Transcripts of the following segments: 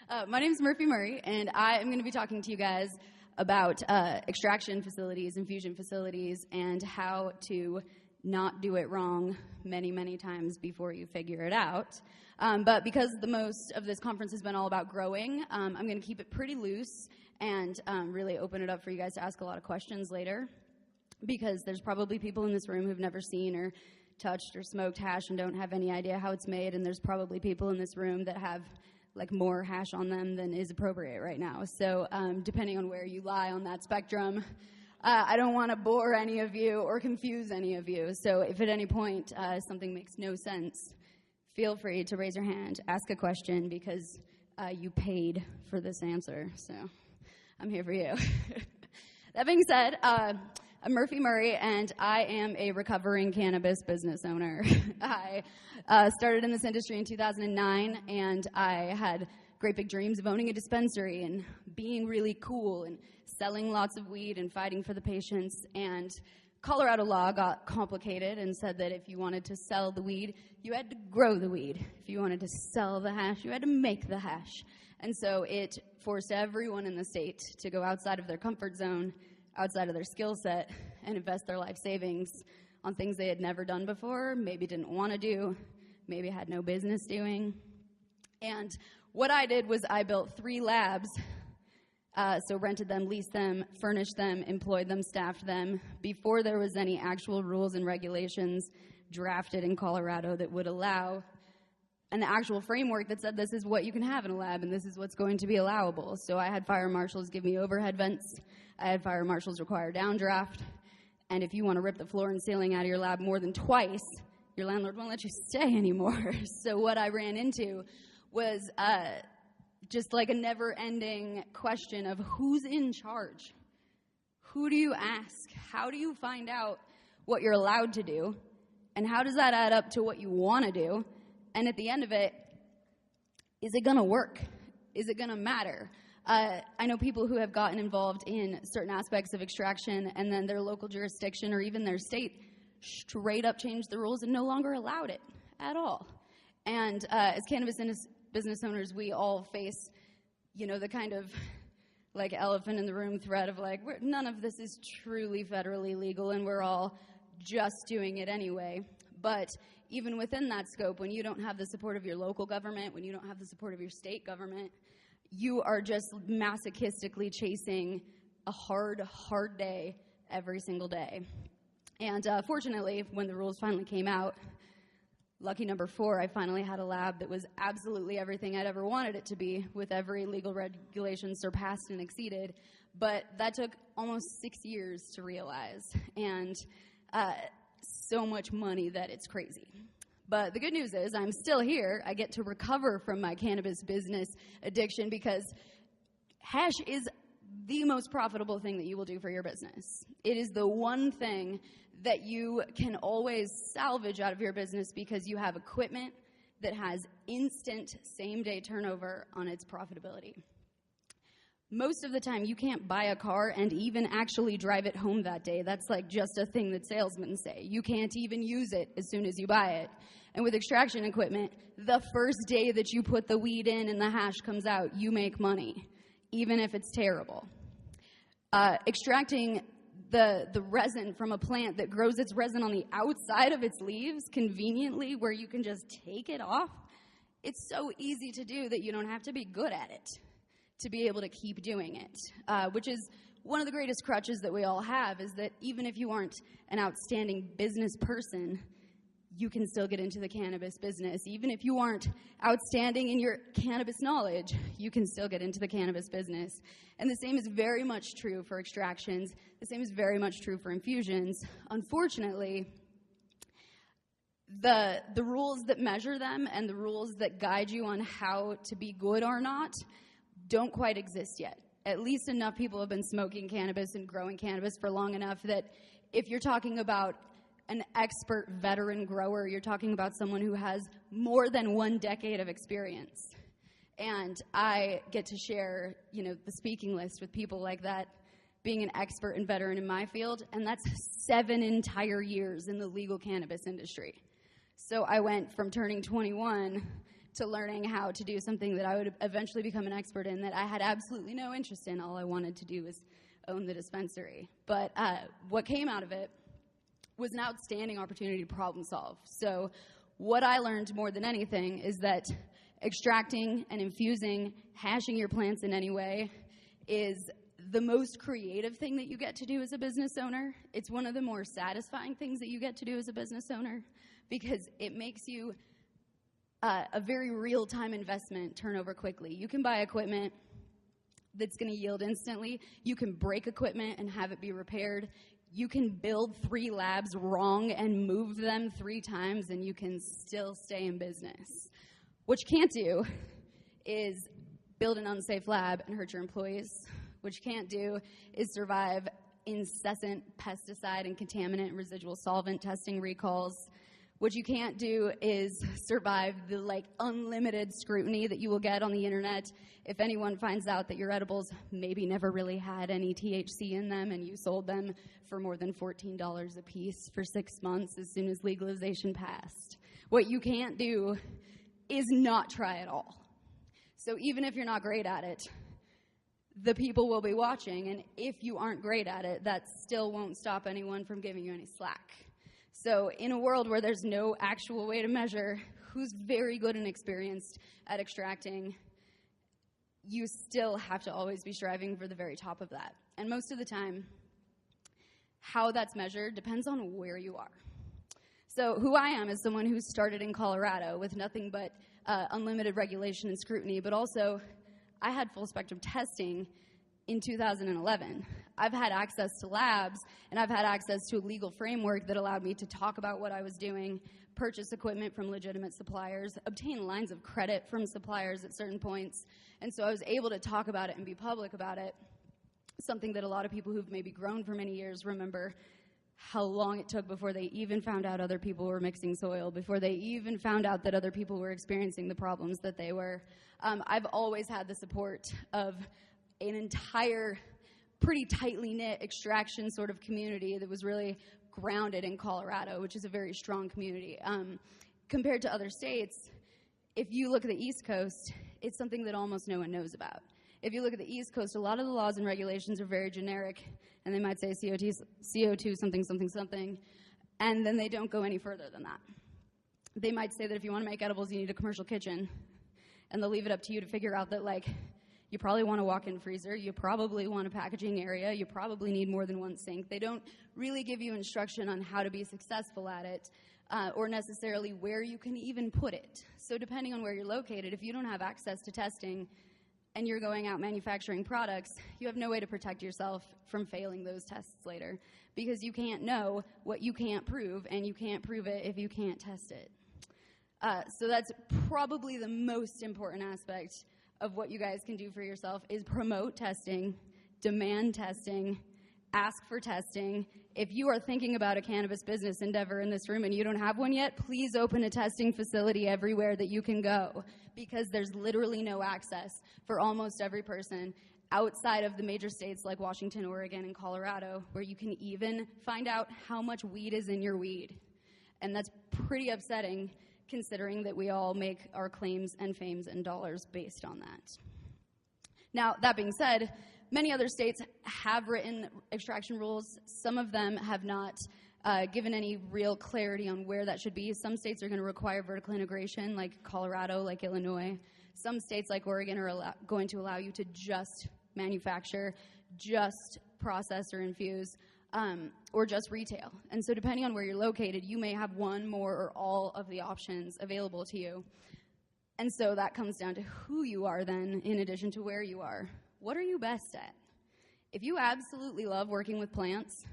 My name is Murphy Murri, and I am going to be talking to you guys about extraction facilities, infusion facilities, and how to not do it wrong many, many times before you figure it out. But because the most of this conference has been all about growing, I'm going to keep it pretty loose and really open it up for you guys to ask a lot of questions later, because there's probably people in this room who've never seen or touched or smoked hash and don't have any idea how it's made, and there's probably people in this room that have like more hash on them than is appropriate right now. So depending on where you lie on that spectrum, I don't want to bore any of you or confuse any of you. So if at any point something makes no sense, feel free to raise your hand, ask a question, because you paid for this answer. So I'm here for you. That being said, I'm Murphy Murri, and I am a recovering cannabis business owner. I started in this industry in 2009, and I had great big dreams of owning a dispensary and being really cool and selling lots of weed and fighting for the patients. And Colorado law got complicated and said that if you wanted to sell the weed, you had to grow the weed. If you wanted to sell the hash, you had to make the hash. And so it forced everyone in the state to go outside of their comfort zone, outside of their skill set, and invest their life savings on things they had never done before, maybe didn't want to do, maybe had no business doing. And what I did was I built 3 labs, so rented them, leased them, furnished them, employed them, staffed them, before there was any actual rules and regulations drafted in Colorado that would allow an actual framework that said this is what you can have in a lab and this is what's going to be allowable. So I had fire marshals give me overhead vents. I had fire marshals require downdraft. And if you want to rip the floor and ceiling out of your lab more than twice, your landlord won't let you stay anymore. So what I ran into was just like a never-ending question of who's in charge? Who do you ask? How do you find out what you're allowed to do? And how does that add up to what you want to do? And at the end of it, is it going to work? Is it going to matter? I know people who have gotten involved in certain aspects of extraction, and then their local jurisdiction or even their state straight up changed the rules and no longer allowed it at all. And as cannabis business owners, we all face, the kind of like elephant in the room threat of like, none of this is truly federally legal, and we're all just doing it anyway. But even within that scope, when you don't have the support of your local government, when you don't have the support of your state government, you are just masochistically chasing a hard day every single day. And fortunately, when the rules finally came out, lucky number 4, I finally had a lab that was absolutely everything I'd ever wanted it to be, with every legal regulation surpassed and exceeded. But that took almost 6 years to realize, and so much money that it's crazy. But the good news is I'm still here. I get to recover from my cannabis business addiction, because hash is the most profitable thing that you will do for your business. It is the one thing that you can always salvage out of your business, because you have equipment that has instant same-day turnover on its profitability. Most of the time, you can't buy a car and even actually drive it home that day. That's like just a thing that salesmen say. You can't even use it as soon as you buy it. And with extraction equipment, the first day that you put the weed in and the hash comes out, you make money, even if it's terrible. Extracting the resin from a plant that grows its resin on the outside of its leaves conveniently, where you can just take it off, it's so easy to do that you don't have to be good at it to be able to keep doing it, which is one of the greatest crutches that we all have, is that even if you aren't an outstanding business person, you can still get into the cannabis business. Even if you aren't outstanding in your cannabis knowledge, you can still get into the cannabis business. And the same is very much true for extractions. The same is very much true for infusions. Unfortunately, the rules that measure them and the rules that guide you on how to be good or not don't quite exist yet. At least enough people have been smoking cannabis and growing cannabis for long enough that if you're talking about an expert veteran grower, you're talking about someone who has more than 1 decade of experience. And I get to share, the speaking list with people like that, being an expert and veteran in my field, and that's 7 entire years in the legal cannabis industry. So I went from turning 21 to learning how to do something that I would eventually become an expert in that I had absolutely no interest in. All I wanted to do was own the dispensary. But what came out of it was an outstanding opportunity to problem solve. So what I learned more than anything is that extracting and infusing, hashing your plants in any way is the most creative thing that you get to do as a business owner. It's one of the more satisfying things that you get to do as a business owner because it makes you a very real-time investment turn over quickly. You can buy equipment that's going to yield instantly. You can break equipment and have it be repaired. You can build 3 labs wrong and move them 3 times, and you can still stay in business. What you can't do is build an unsafe lab and hurt your employees. What you can't do is survive incessant pesticide and contaminant and residual solvent testing recalls. What you can't do is survive the unlimited scrutiny that you will get on the internet if anyone finds out that your edibles maybe never really had any THC in them and you sold them for more than $14 a piece for 6 months as soon as legalization passed. What you can't do is not try at all. So even if you're not great at it, the people will be watching, and if you aren't great at it, that still won't stop anyone from giving you any slack. So in a world where there's no actual way to measure who's very good and experienced at extracting, you still have to always be striving for the very top of that. And most of the time, how that's measured depends on where you are. So who I am is someone who started in Colorado with nothing but unlimited regulation and scrutiny, but also I had full spectrum testing in 2011. I've had access to labs, and I've had access to a legal framework that allowed me to talk about what I was doing, purchase equipment from legitimate suppliers, obtain lines of credit from suppliers at certain points, and so I was able to talk about it and be public about it, something that a lot of people who've maybe grown for many years remember how long it took before they even found out other people were mixing soil, before they even found out that other people were experiencing the problems that they were. I've always had the support of an entire pretty tightly knit extraction sort of community that was really grounded in Colorado, which is a very strong community. Compared to other states, if you look at the East Coast, it's something that almost no one knows about. If you look at the East Coast, a lot of the laws and regulations are very generic, and they might say CO2 something, something, something, and then they don't go any further than that. They might say that if you want to make edibles, you need a commercial kitchen, and they'll leave it up to you to figure out that, you probably want a walk-in freezer, you probably want a packaging area, you probably need more than one sink. They don't really give you instruction on how to be successful at it, or necessarily where you can even put it. So depending on where you're located, if you don't have access to testing and you're going out manufacturing products, you have no way to protect yourself from failing those tests later, because you can't know what you can't prove, and you can't prove it if you can't test it. So that's probably the most important aspect of what you guys can do for yourself is promote testing, demand testing, ask for testing. If you are thinking about a cannabis business endeavor in this room and you don't have one yet, please open a testing facility everywhere that you can go, because there's literally no access for almost every person outside of the major states like Washington, Oregon, and Colorado, where you can even find out how much weed is in your weed. And that's pretty upsetting, considering that we all make our claims and fames and dollars based on that. Now, that being said, many other states have written extraction rules. Some of them have not given any real clarity on where that should be. Some states are going to require vertical integration, like Colorado, like Illinois. Some states, like Oregon, are going to allow you to just manufacture, just process or infuse, or just retail. And so depending on where you're located, you may have one, more, or all of the options available to you. And so that comes down to who you are then, in addition to where you are. What are you best at? If you absolutely love working with plants,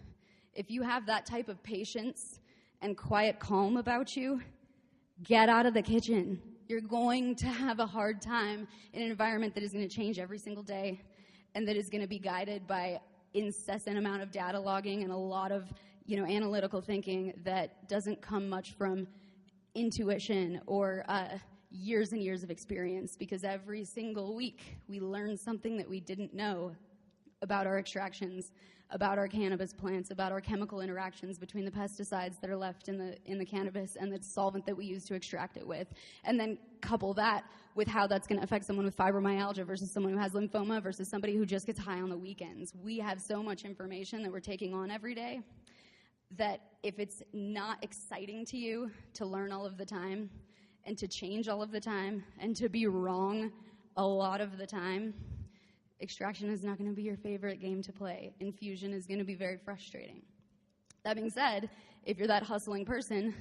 if you have that type of patience and quiet calm about you, get out of the kitchen. You're going to have a hard time in an environment that is going to change every single day and that is going to be guided by incessant amount of data logging and a lot of, analytical thinking that doesn't come much from intuition or years and years of experience, because every single week we learn something that we didn't know about our extractions, about our cannabis plants, about our chemical interactions between the pesticides that are left in the cannabis and the solvent that we use to extract it with. And then couple that with how that's going to affect someone with fibromyalgia versus someone who has lymphoma versus somebody who just gets high on the weekends. We have so much information that we're taking on every day that if it's not exciting to you to learn all of the time and to change all of the time and to be wrong a lot of the time, extraction is not going to be your favorite game to play. Infusion is going to be very frustrating. That being said, if you're that hustling person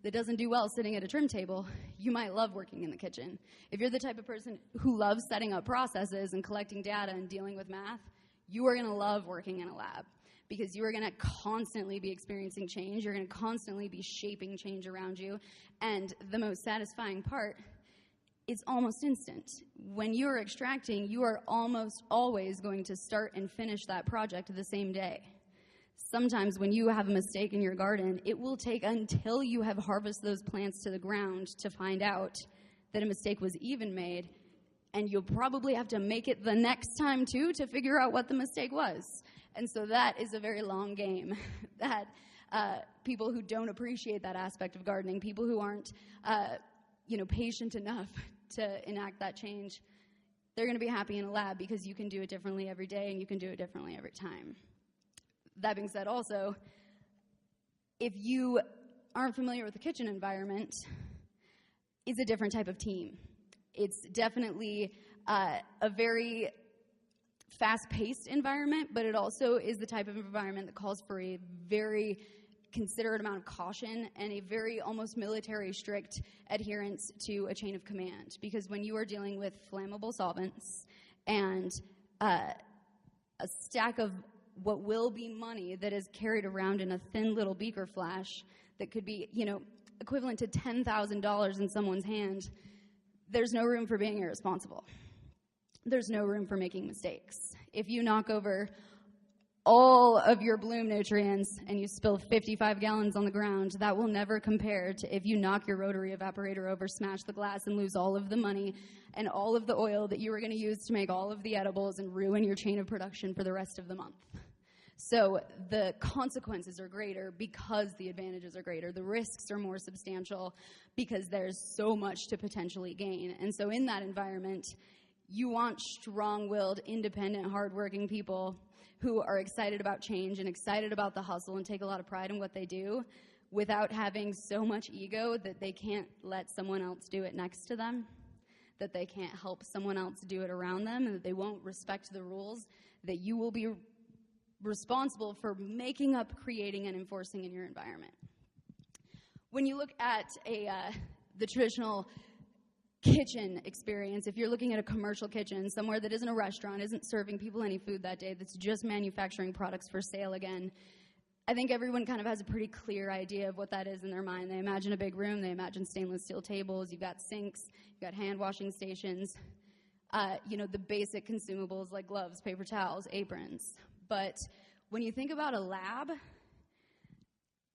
that doesn't do well sitting at a trim table, you might love working in the kitchen. If you're the type of person who loves setting up processes and collecting data and dealing with math, you are going to love working in a lab because you are going to constantly be experiencing change. You're going to constantly be shaping change around you. And the most satisfying part, it's almost instant. When you're extracting, you are almost always going to start and finish that project the same day. Sometimes when you have a mistake in your garden, it will take until you have harvested those plants to the ground to find out that a mistake was even made, and you'll probably have to make it the next time too to figure out what the mistake was. And so that is a very long game that people who don't appreciate that aspect of gardening, people who aren't patient enough to enact that change, they're going to be happy in a lab because you can do it differently every day and you can do it differently every time. That being said, also, if you aren't familiar with the kitchen environment, it's a different type of team. It's definitely a very fast-paced environment, but it also is the type of environment that calls for a very considerate amount of caution and a very almost military strict adherence to a chain of command. Because when you are dealing with flammable solvents and a stack of what will be money that is carried around in a thin little beaker flash that could be, equivalent to $10,000 in someone's hand, there's no room for being irresponsible. There's no room for making mistakes. If you knock over all of your bloom nutrients and you spill 55 gallons on the ground, that will never compare to if you knock your rotary evaporator over, smash the glass, and lose all of the money and all of the oil that you were going to use to make all of the edibles and ruin your chain of production for the rest of the month. So the consequences are greater because the advantages are greater. The risks are more substantial because there's so much to potentially gain. And so in that environment, you want strong-willed, independent, hardworking people who are excited about change and excited about the hustle and take a lot of pride in what they do without having so much ego that they can't let someone else do it next to them, that they can't help someone else do it around them, and that they won't respect the rules that you will be responsible for making up, creating, and enforcing in your environment. When you look at the traditional kitchen experience, if you're looking at a commercial kitchen, somewhere that isn't a restaurant, isn't serving people any food that day, that's just manufacturing products for sale again, I think everyone kind of has a pretty clear idea of what that is in their mind. They imagine a big room, they imagine stainless steel tables, you've got sinks, you've got hand washing stations, the basic consumables like gloves, paper towels, aprons. But when you think about a lab,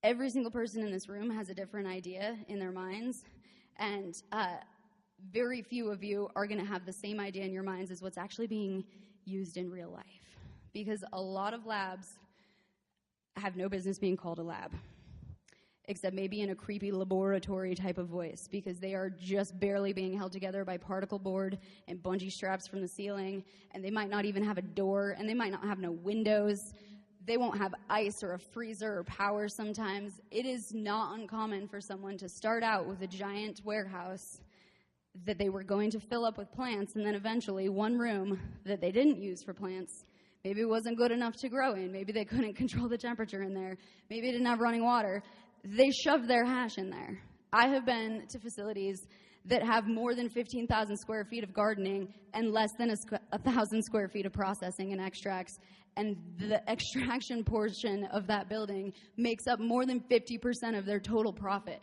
every single person in this room has a different idea in their minds, and very few of you are going to have the same idea in your minds as what's actually being used in real life. Because a lot of labs have no business being called a lab, except maybe in a creepy laboratory type of voice, because they are just barely being held together by particle board and bungee straps from the ceiling, and they might not even have a door, and they might not have no windows. They won't have ice or a freezer or power sometimes. It is not uncommon for someone to start out with a giant warehouse that they were going to fill up with plants, and then eventually one room that they didn't use for plants, maybe it wasn't good enough to grow in, maybe they couldn't control the temperature in there, maybe it didn't have running water, they shoved their hash in there. I have been to facilities that have more than 15,000 square feet of gardening and less than 1,000 square feet of processing and extracts, and the extraction portion of that building makes up more than 50% of their total profit,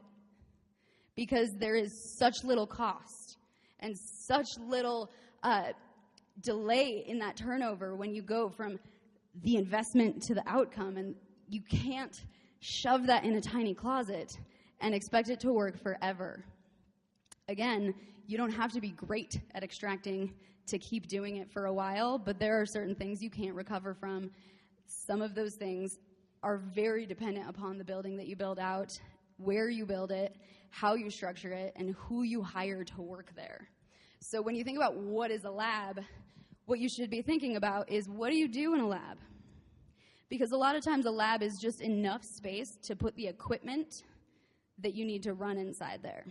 because there is such little cost and such little delay in that turnover when you go from the investment to the outcome, and you can't shove that in a tiny closet and expect it to work forever. Again, you don't have to be great at extracting to keep doing it for a while, but there are certain things you can't recover from. Some of those things are very dependent upon the building that you build out, where you build it, how you structure it, and who you hire to work there. So when you think about what is a lab, what you should be thinking about is, what do you do in a lab? Because a lot of times a lab is just enough space to put the equipment that you need to run inside there.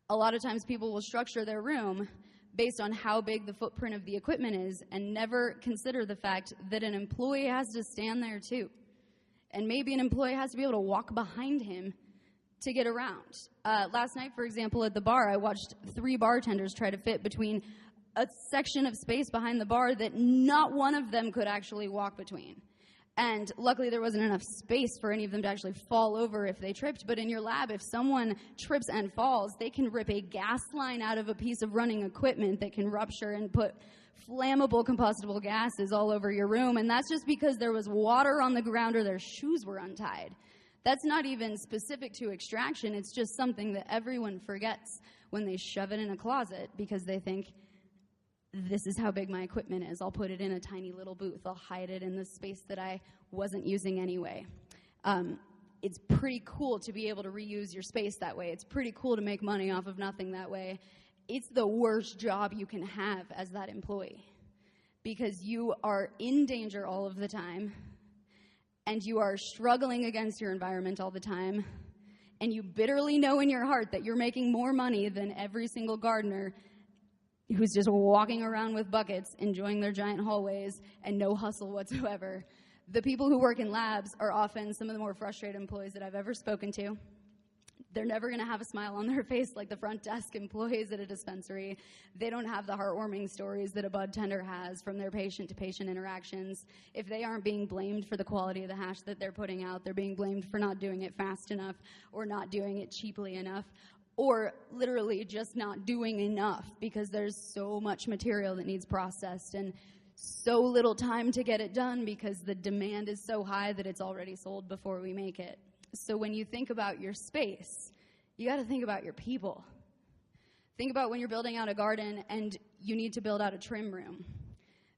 A lot of times people will structure their room based on how big the footprint of the equipment is and never consider the fact that an employee has to stand there too. And maybe an employee has to be able to walk behind him to get around. Last night, for example, at the bar, I watched 3 bartenders try to fit between a section of space behind the bar that not one of them could actually walk between. And luckily there wasn't enough space for any of them to actually fall over if they tripped. But in your lab, if someone trips and falls, they can rip a gas line out of a piece of running equipment that can rupture and put flammable combustible gases all over your room. And that's just because there was water on the ground or their shoes were untied. That's not even specific to extraction. It's just something that everyone forgets when they shove it in a closet because they think, this is how big my equipment is. I'll put it in a tiny little booth. I'll hide it in the space that I wasn't using anyway. It's pretty cool to be able to reuse your space that way. It's pretty cool to make money off of nothing that way. It's the worst job you can have as that employee because you are in danger all of the time and you are struggling against your environment all the time and you bitterly know in your heart that you're making more money than every single gardener who's just walking around with buckets, enjoying their giant hallways, and no hustle whatsoever. The people who work in labs are often some of the more frustrated employees that I've ever spoken to. They're never going to have a smile on their face like the front desk employees at a dispensary. They don't have the heartwarming stories that a bud tender has from their patient-to-patient interactions. If they aren't being blamed for the quality of the hash that they're putting out, they're being blamed for not doing it fast enough or not doing it cheaply enough, or literally just not doing enough because there's so much material that needs processed and so little time to get it done because the demand is so high that it's already sold before we make it. So when you think about your space, you got to think about your people. Think about when you're building out a garden and you need to build out a trim room.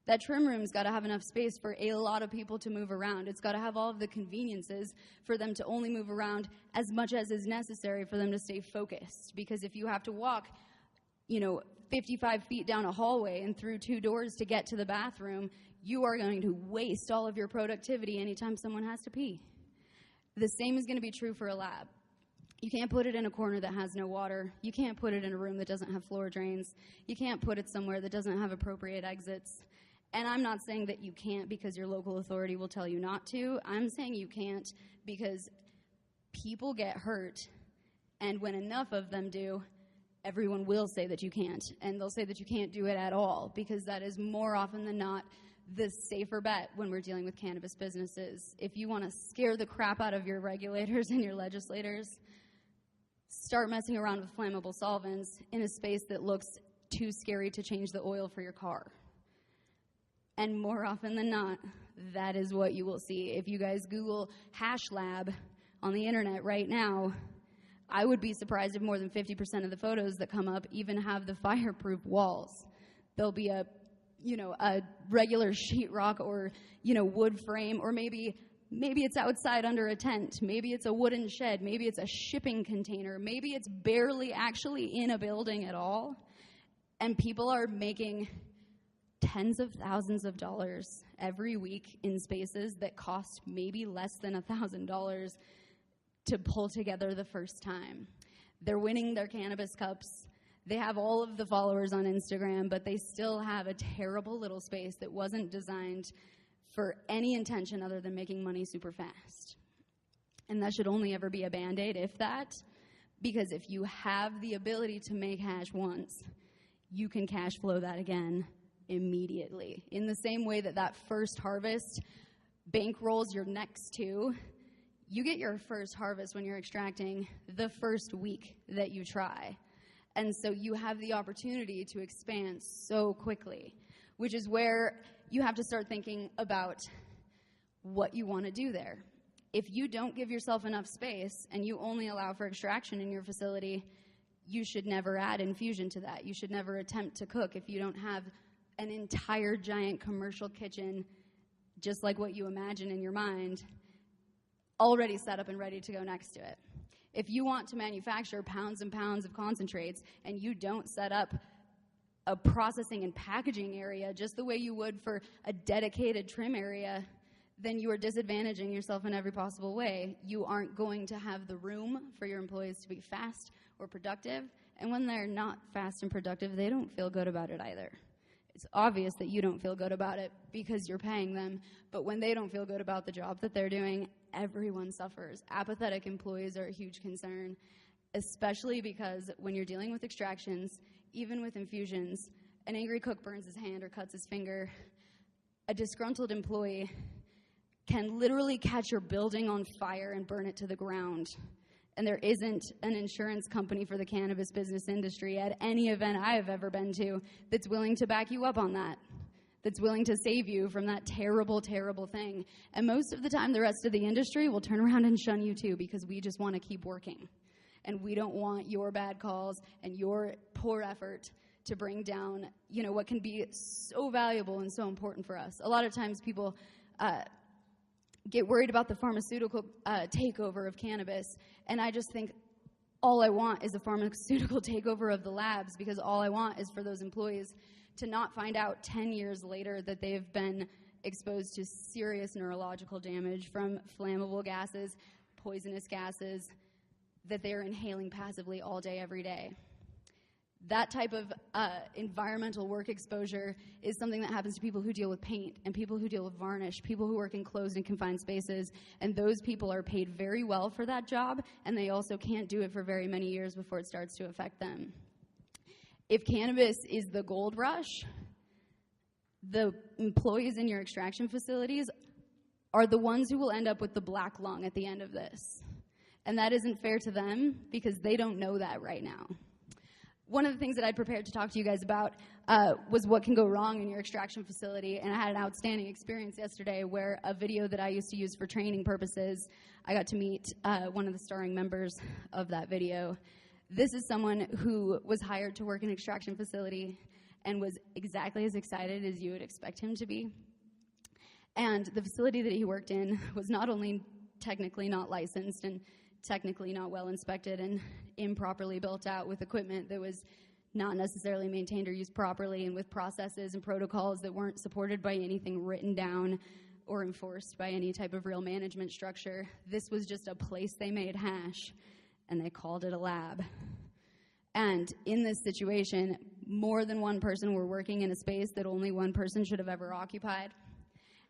That trim room's got to have enough space for a lot of people to move around. It's got to have all of the conveniences for them to only move around as much as is necessary for them to stay focused. Because if you have to walk, 55 feet down a hallway and through 2 doors to get to the bathroom, you are going to waste all of your productivity anytime someone has to pee. The same is going to be true for a lab. You can't put it in a corner that has no water. You can't put it in a room that doesn't have floor drains. You can't put it somewhere that doesn't have appropriate exits. And I'm not saying that you can't because your local authority will tell you not to. I'm saying you can't because people get hurt, and when enough of them do, everyone will say that you can't. And they'll say that you can't do it at all because that is more often than not the safer bet when we're dealing with cannabis businesses. If you want to scare the crap out of your regulators and your legislators, start messing around with flammable solvents in a space that looks too scary to change the oil for your car. And more often than not, that is what you will see. If you guys Google hash lab on the internet right now, I would be surprised if more than 50% of the photos that come up even have the fireproof walls. There'll be a regular sheetrock or, wood frame, or maybe it's outside under a tent. Maybe it's a wooden shed. Maybe it's a shipping container. Maybe it's barely actually in a building at all. And people are making tens of thousands of dollars every week in spaces that cost maybe less than $1,000 to pull together the first time. They're winning their cannabis cups. They have all of the followers on Instagram, but they still have a terrible little space that wasn't designed for any intention other than making money super fast. And that should only ever be a Band-Aid, if that, because if you have the ability to make hash once, you can cash flow that again immediately. In the same way that first harvest bankrolls your next 2, you get your first harvest when you're extracting the first week that you try. And so you have the opportunity to expand so quickly, which is where you have to start thinking about what you want to do there. If you don't give yourself enough space and you only allow for extraction in your facility, you should never add infusion to that. You should never attempt to cook if you don't have an entire giant commercial kitchen, just like what you imagine in your mind, already set up and ready to go next to it. If you want to manufacture pounds and pounds of concentrates and you don't set up a processing and packaging area just the way you would for a dedicated trim area, then you are disadvantaging yourself in every possible way. You aren't going to have the room for your employees to be fast or productive, and when they're not fast and productive, they don't feel good about it either. It's obvious that you don't feel good about it because you're paying them, but when they don't feel good about the job that they're doing, everyone suffers. Apathetic employees are a huge concern, especially because when you're dealing with extractions, even with infusions, an angry cook burns his hand or cuts his finger. A disgruntled employee can literally catch your building on fire and burn it to the ground. And there isn't an insurance company for the cannabis business industry at any event I have ever been to that's willing to back you up on that, that's willing to save you from that terrible, terrible thing. And most of the time, the rest of the industry will turn around and shun you too, because we just want to keep working. And we don't want your bad calls and your poor effort to bring down, what can be so valuable and so important for us. A lot of times people get worried about the pharmaceutical takeover of cannabis, and I just think all I want is a pharmaceutical takeover of the labs, because all I want is for those employees to not find out 10 years later that they've been exposed to serious neurological damage from flammable gases, poisonous gases that they're inhaling passively all day, every day. That type of environmental work exposure is something that happens to people who deal with paint and people who deal with varnish, people who work in closed and confined spaces, and those people are paid very well for that job, and they also can't do it for very many years before it starts to affect them. If cannabis is the gold rush, the employees in your extraction facilities are the ones who will end up with the black lung at the end of this. And that isn't fair to them because they don't know that right now. One of the things that I'd prepared to talk to you guys about was what can go wrong in your extraction facility, and I had an outstanding experience yesterday where a video that I used to use for training purposes, I got to meet one of the starring members of that video. This is someone who was hired to work in an extraction facility and was exactly as excited as you would expect him to be. And the facility that he worked in was not only technically not licensed and technically not well inspected and improperly built out with equipment that was not necessarily maintained or used properly, and with processes and protocols that weren't supported by anything written down or enforced by any type of real management structure. This was just a place they made hash, and they called it a lab. And in this situation, more than one person were working in a space that only one person should have ever occupied.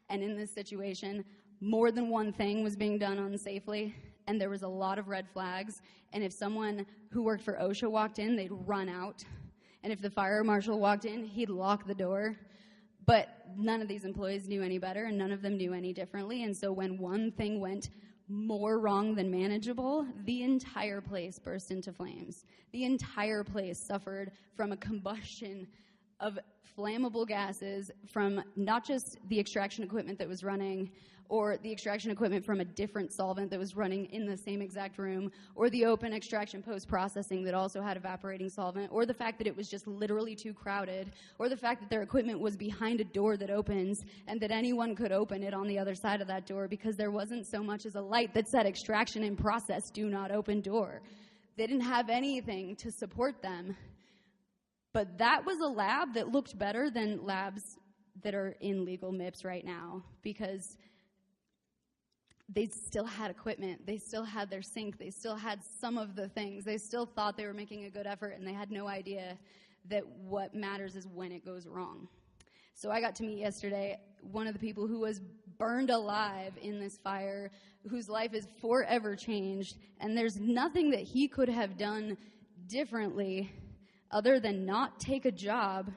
And in this situation, more than one thing was being done unsafely, and there was a lot of red flags. And if someone who worked for OSHA walked in, they'd run out. And if the fire marshal walked in, he'd lock the door. But none of these employees knew any better, and none of them knew any differently. And so when one thing went more wrong than manageable, the entire place burst into flames. The entire place suffered from a combustion of flammable gases from not just the extraction equipment that was running, or the extraction equipment from a different solvent that was running in the same exact room, or the open extraction post-processing that also had evaporating solvent, or the fact that it was just literally too crowded, or the fact that their equipment was behind a door that opens and that anyone could open it on the other side of that door because there wasn't so much as a light that said extraction in process, do not open door. They didn't have anything to support them. But that was a lab that looked better than labs that are in legal MIPS right now, because they still had equipment, they still had their sink, they still had some of the things, they still thought they were making a good effort, and they had no idea that what matters is when it goes wrong. So I got to meet yesterday one of the people who was burned alive in this fire, whose life is forever changed, and there's nothing that he could have done differently other than not take a job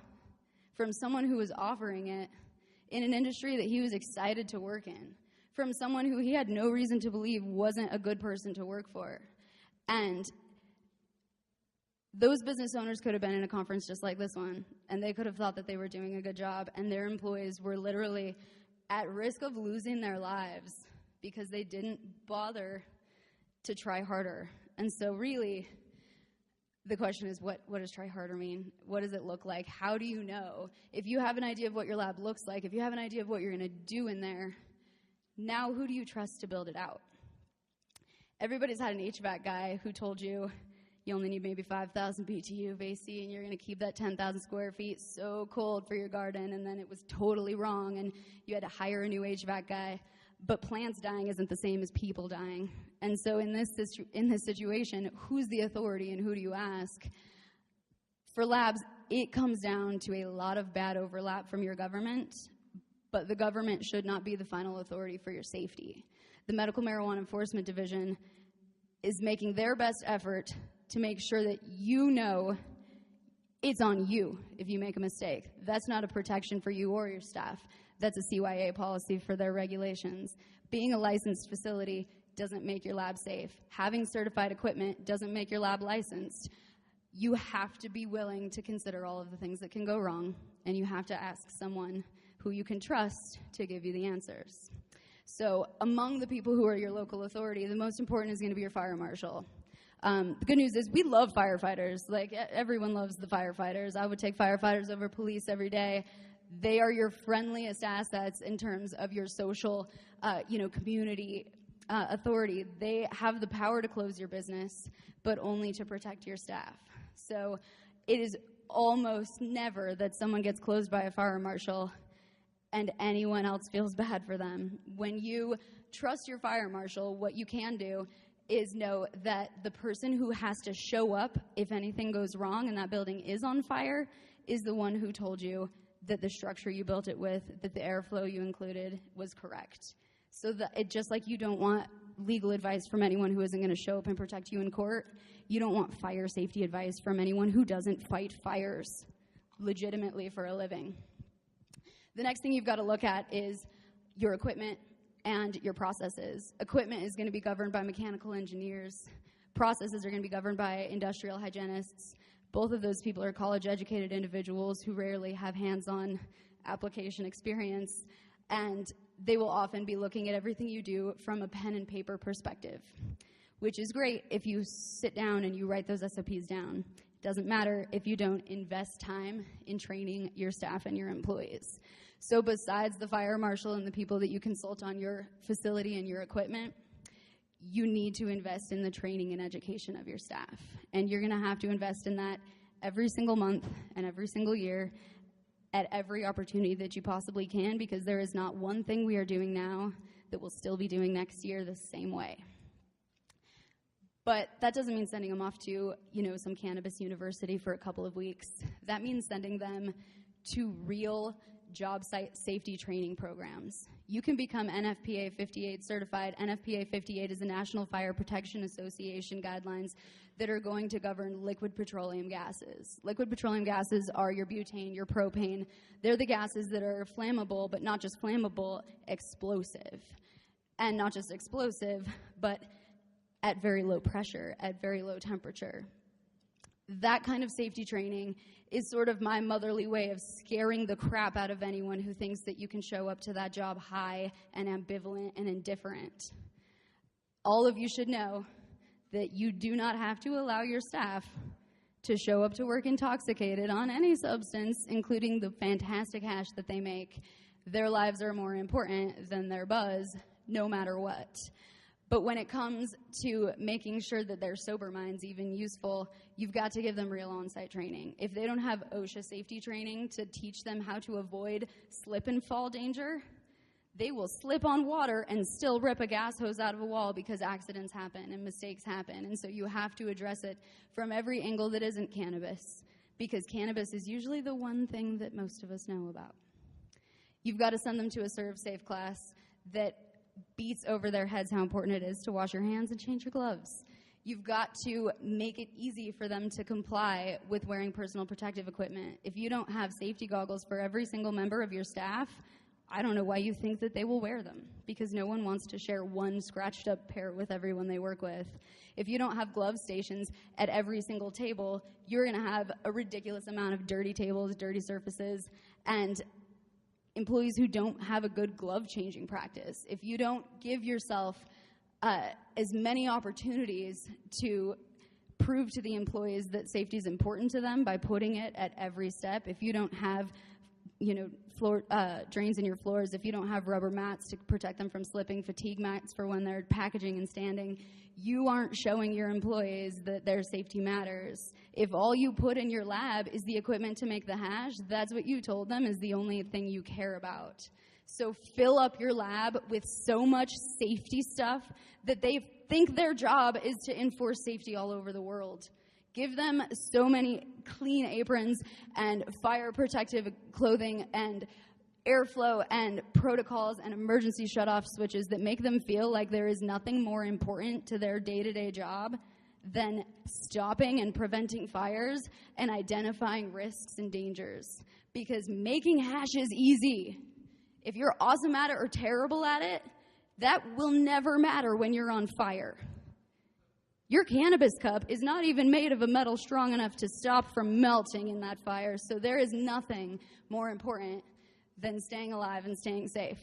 from someone who was offering it in an industry that he was excited to work in, from someone who he had no reason to believe wasn't a good person to work for. And those business owners could have been in a conference just like this one, and they could have thought that they were doing a good job, and their employees were literally at risk of losing their lives because they didn't bother to try harder. And so really, the question is, what does try harder mean? What does it look like? How do you know? If you have an idea of what your lab looks like, if you have an idea of what you're going to do in there, now who do you trust to build it out? Everybody's had an HVAC guy who told you you only need maybe 5,000 BTU of AC and you're going to keep that 10,000 square feet so cold for your garden, and then it was totally wrong and you had to hire a new HVAC guy. But plants dying isn't the same as people dying. And so in this situation, who's the authority and who do you ask? For labs, it comes down to a lot of bad overlap from your government, but the government should not be the final authority for your safety. The Medical Marijuana Enforcement Division is making their best effort to make sure that you know it's on you if you make a mistake. That's not a protection for you or your staff. That's a CYA policy for their regulations. Being a licensed facility doesn't make your lab safe. Having certified equipment doesn't make your lab licensed. You have to be willing to consider all of the things that can go wrong, and you have to ask someone who you can trust to give you the answers. So among the people who are your local authority, the most important is going to be your fire marshal. The good news is we love firefighters. Like, everyone loves the firefighters. I would take firefighters over police every day. They are your friendliest assets in terms of your social, community authority. They have the power to close your business, but only to protect your staff. So it is almost never that someone gets closed by a fire marshal and anyone else feels bad for them. When you trust your fire marshal, what you can do is know that the person who has to show up if anything goes wrong and that building is on fire is the one who told you that the structure you built it with, that the airflow you included was correct. So that just like you don't want legal advice from anyone who isn't going to show up and protect you in court, you don't want fire safety advice from anyone who doesn't fight fires legitimately for a living. The next thing you've got to look at is your equipment and your processes. Equipment is going to be governed by mechanical engineers. Processes are going to be governed by industrial hygienists. Both of those people are college-educated individuals who rarely have hands-on application experience, and they will often be looking at everything you do from a pen and paper perspective, which is great if you sit down and you write those SOPs down. It doesn't matter if you don't invest time in training your staff and your employees. So besides the fire marshal and the people that you consult on your facility and your equipment, you need to invest in the training and education of your staff. And you're going to have to invest in that every single month and every single year at every opportunity that you possibly can, because there is not one thing we are doing now that we'll still be doing next year the same way. But that doesn't mean sending them off to, some cannabis university for a couple of weeks. That means sending them to real job site safety training programs. You can become NFPA 58 certified. NFPA 58 is the National Fire Protection Association guidelines that are going to govern liquid petroleum gases. Liquid petroleum gases are your butane, your propane. They're the gases that are flammable, but not just flammable, explosive. And not just explosive, but at very low pressure, at very low temperature. That kind of safety training is sort of my motherly way of scaring the crap out of anyone who thinks that you can show up to that job high and ambivalent and indifferent. All of you should know that you do not have to allow your staff to show up to work intoxicated on any substance, including the fantastic hash that they make. Their lives are more important than their buzz, no matter what. But when it comes to making sure that their sober mind's even useful, you've got to give them real on-site training. If they don't have OSHA safety training to teach them how to avoid slip and fall danger, they will slip on water and still rip a gas hose out of a wall because accidents happen and mistakes happen. And so you have to address it from every angle that isn't cannabis, because cannabis is usually the one thing that most of us know about. You've got to send them to a serve safe class that beats over their heads how important it is to wash your hands and change your gloves. You've got to make it easy for them to comply with wearing personal protective equipment. If you don't have safety goggles for every single member of your staff, I don't know why you think that they will wear them, because no one wants to share one scratched up pair with everyone they work with. If you don't have glove stations at every single table, you're going to have a ridiculous amount of dirty tables, dirty surfaces, and employees who don't have a good glove changing practice. If you don't give yourself as many opportunities to prove to the employees that safety is important to them by putting it at every step. If you don't have, floor drains in your floors, if you don't have rubber mats to protect them from slipping, fatigue mats for when they're packaging and standing, you aren't showing your employees that their safety matters. If all you put in your lab is the equipment to make the hash, that's what you told them is the only thing you care about. So fill up your lab with so much safety stuff that they think their job is to enforce safety all over the world. Give them so many clean aprons and fire protective clothing and airflow and protocols and emergency shutoff switches that make them feel like there is nothing more important to their day-to-day job than stopping and preventing fires and identifying risks and dangers. Because making hash is easy. If you're awesome at it or terrible at it, that will never matter when you're on fire. Your cannabis cup is not even made of a metal strong enough to stop from melting in that fire, so there is nothing more important than staying alive and staying safe.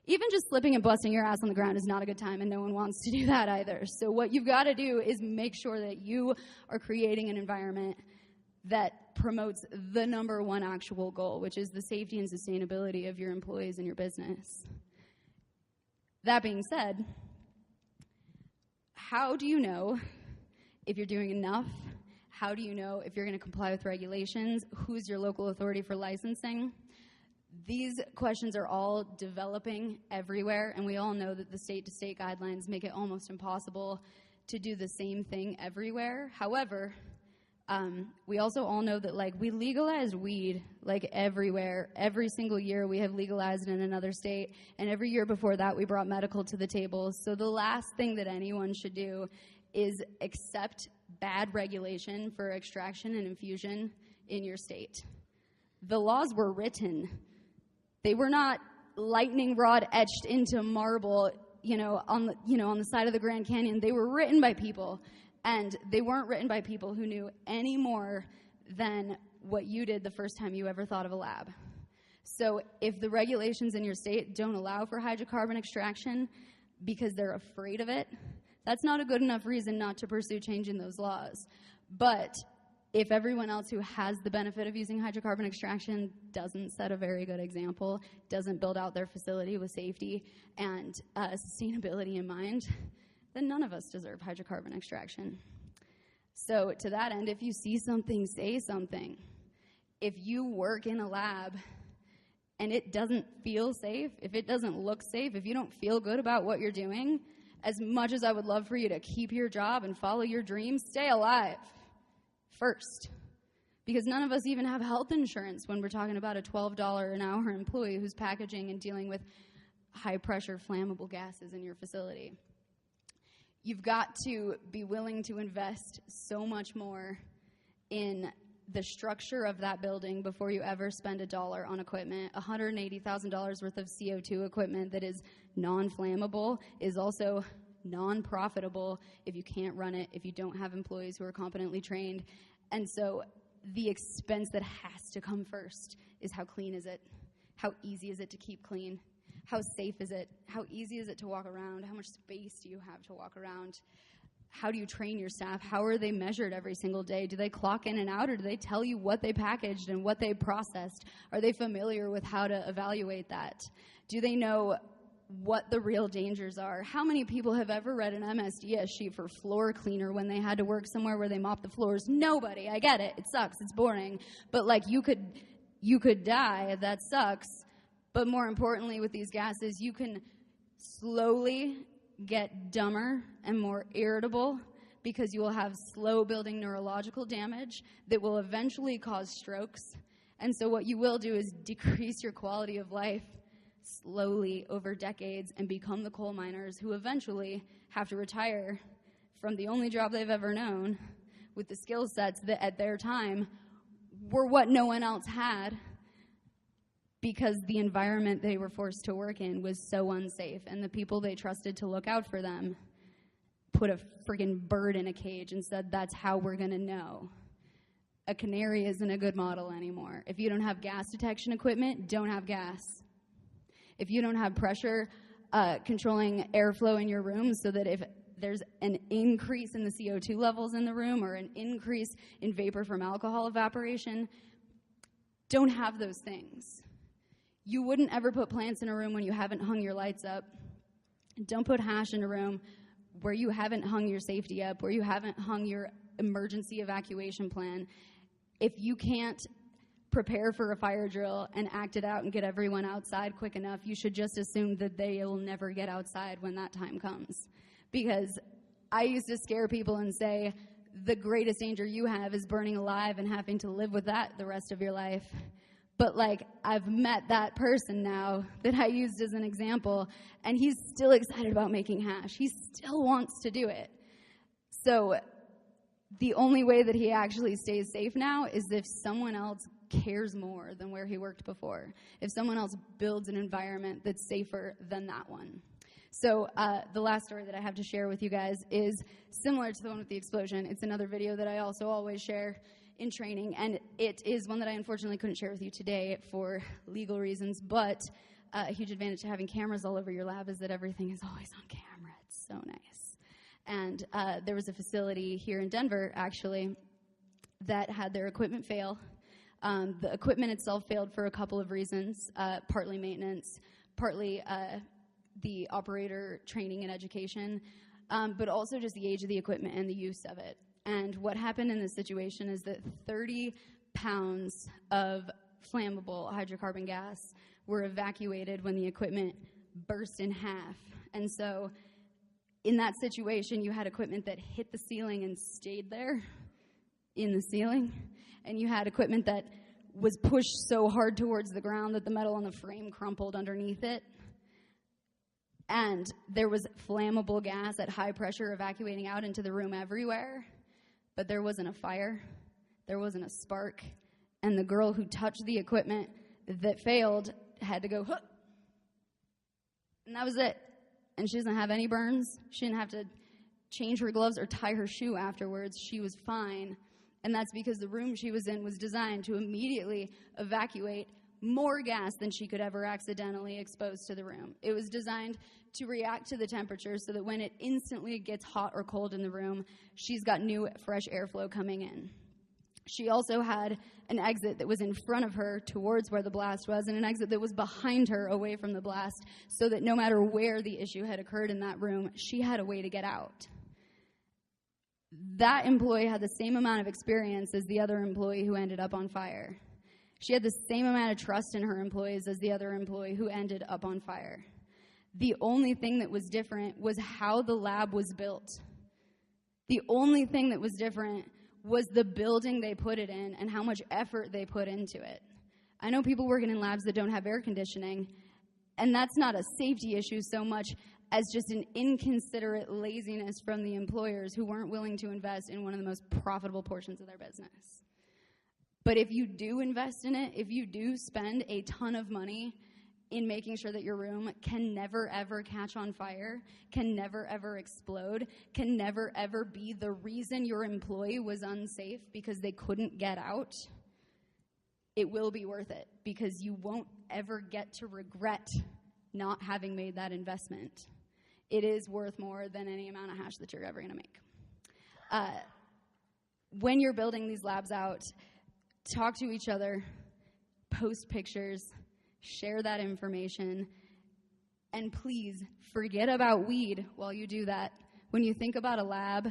Even just slipping and busting your ass on the ground is not a good time, and no one wants to do that either. So what you've got to do is make sure that you are creating an environment that promotes the number one actual goal, which is the safety and sustainability of your employees and your business. That being said, how do you know if you're doing enough? How do you know if you're going to comply with regulations? Who's your local authority for licensing? These questions are all developing everywhere, and we all know that the state-to-state guidelines make it almost impossible to do the same thing everywhere. However, we also all know that, we legalize weed, everywhere. Every single year we have legalized in another state, and every year before that we brought medical to the table. So the last thing that anyone should do is accept bad regulation for extraction and infusion in your state. The laws were written. They were not lightning rod etched into marble, on the side of the Grand Canyon. They were written by people. And they weren't written by people who knew any more than what you did the first time you ever thought of a lab. So if the regulations in your state don't allow for hydrocarbon extraction because they're afraid of it, that's not a good enough reason not to pursue changing those laws. But if everyone else who has the benefit of using hydrocarbon extraction doesn't set a very good example, doesn't build out their facility with safety and sustainability in mind, then none of us deserve hydrocarbon extraction. So to that end, if you see something, say something. If you work in a lab and it doesn't feel safe, if it doesn't look safe, if you don't feel good about what you're doing, as much as I would love for you to keep your job and follow your dreams, stay alive first. Because none of us even have health insurance when we're talking about a $12 an hour employee who's packaging and dealing with high-pressure flammable gases in your facility. You've got to be willing to invest so much more in the structure of that building before you ever spend $1 on equipment. $180,000 worth of CO2 equipment that is non-flammable is also non-profitable if you can't run it, if you don't have employees who are competently trained. And so the expense that has to come first is how clean is it? How easy is it to keep clean? How safe is it? How easy is it to walk around? How much space do you have to walk around? How do you train your staff? How are they measured every single day? Do they clock in and out, or do they tell you what they packaged and what they processed? Are they familiar with how to evaluate that? Do they know what the real dangers are? How many people have ever read an MSDS sheet for floor cleaner when they had to work somewhere where they mop the floors? Nobody. I get it. It sucks. It's boring. But you could die. That sucks. But more importantly, with these gases, you can slowly get dumber and more irritable because you will have slow-building neurological damage that will eventually cause strokes. And so what you will do is decrease your quality of life slowly over decades and become the coal miners who eventually have to retire from the only job they've ever known with the skill sets that at their time were what no one else had, because the environment they were forced to work in was so unsafe, and the people they trusted to look out for them put a friggin' bird in a cage and said, that's how we're gonna know. A canary isn't a good model anymore. If you don't have gas detection equipment, don't have gas. If you don't have pressure controlling airflow in your room so that if there's an increase in the CO2 levels in the room or an increase in vapor from alcohol evaporation. Don't have those things. You wouldn't ever put plants in a room when you haven't hung your lights up. Don't put hash in a room where you haven't hung your safety up, where you haven't hung your emergency evacuation plan. If you can't prepare for a fire drill and act it out and get everyone outside quick enough, you should just assume that they will never get outside when that time comes. Because I used to scare people and say, the greatest danger you have is burning alive and having to live with that the rest of your life. But, like, I've met that person now that I used as an example, and he's still excited about making hash. He still wants to do it. So the only way that he actually stays safe now is if someone else cares more than where he worked before, if someone else builds an environment that's safer than that one. So the last story that I have to share with you guys is similar to the one with the explosion. It's another video that I also always share in training, and it is one that I unfortunately couldn't share with you today for legal reasons, but a huge advantage to having cameras all over your lab is that everything is always on camera. It's so nice. And there was a facility here in Denver, actually, that had their equipment fail. The equipment itself failed for a couple of reasons, partly maintenance, partly the operator training and education, but also just the age of the equipment and the use of it. And what happened in this situation is that 30 pounds of flammable hydrocarbon gas were evacuated when the equipment burst in half. And so in that situation, you had equipment that hit the ceiling and stayed there in the ceiling. And you had equipment that was pushed so hard towards the ground that the metal on the frame crumpled underneath it. And there was flammable gas at high pressure evacuating out into the room everywhere. But there wasn't a fire. There wasn't a spark. And the girl who touched the equipment that failed had to go, huh. And that was it. And she doesn't have any burns. She didn't have to change her gloves or tie her shoe afterwards. She was fine. And that's because the room she was in was designed to immediately evacuate more gas than she could ever accidentally expose to the room. It was designed to react to the temperature so that when it instantly gets hot or cold in the room, she's got new, fresh airflow coming in. She also had an exit that was in front of her towards where the blast was and an exit that was behind her away from the blast so that no matter where the issue had occurred in that room, she had a way to get out. That employee had the same amount of experience as the other employee who ended up on fire. She had the same amount of trust in her employees as the other employee who ended up on fire. The only thing that was different was how the lab was built. The only thing that was different was the building they put it in and how much effort they put into it. I know people working in labs that don't have air conditioning, and that's not a safety issue so much as just an inconsiderate laziness from the employers who weren't willing to invest in one of the most profitable portions of their business. But if you do invest in it, if you do spend a ton of money in making sure that your room can never, ever catch on fire, can never, ever explode, can never, ever be the reason your employee was unsafe because they couldn't get out, it will be worth it because you won't ever get to regret not having made that investment. It is worth more than any amount of hash that you're ever going to make. When you're building these labs out, talk to each other, post pictures, share that information, and please forget about weed while you do that. When you think about a lab,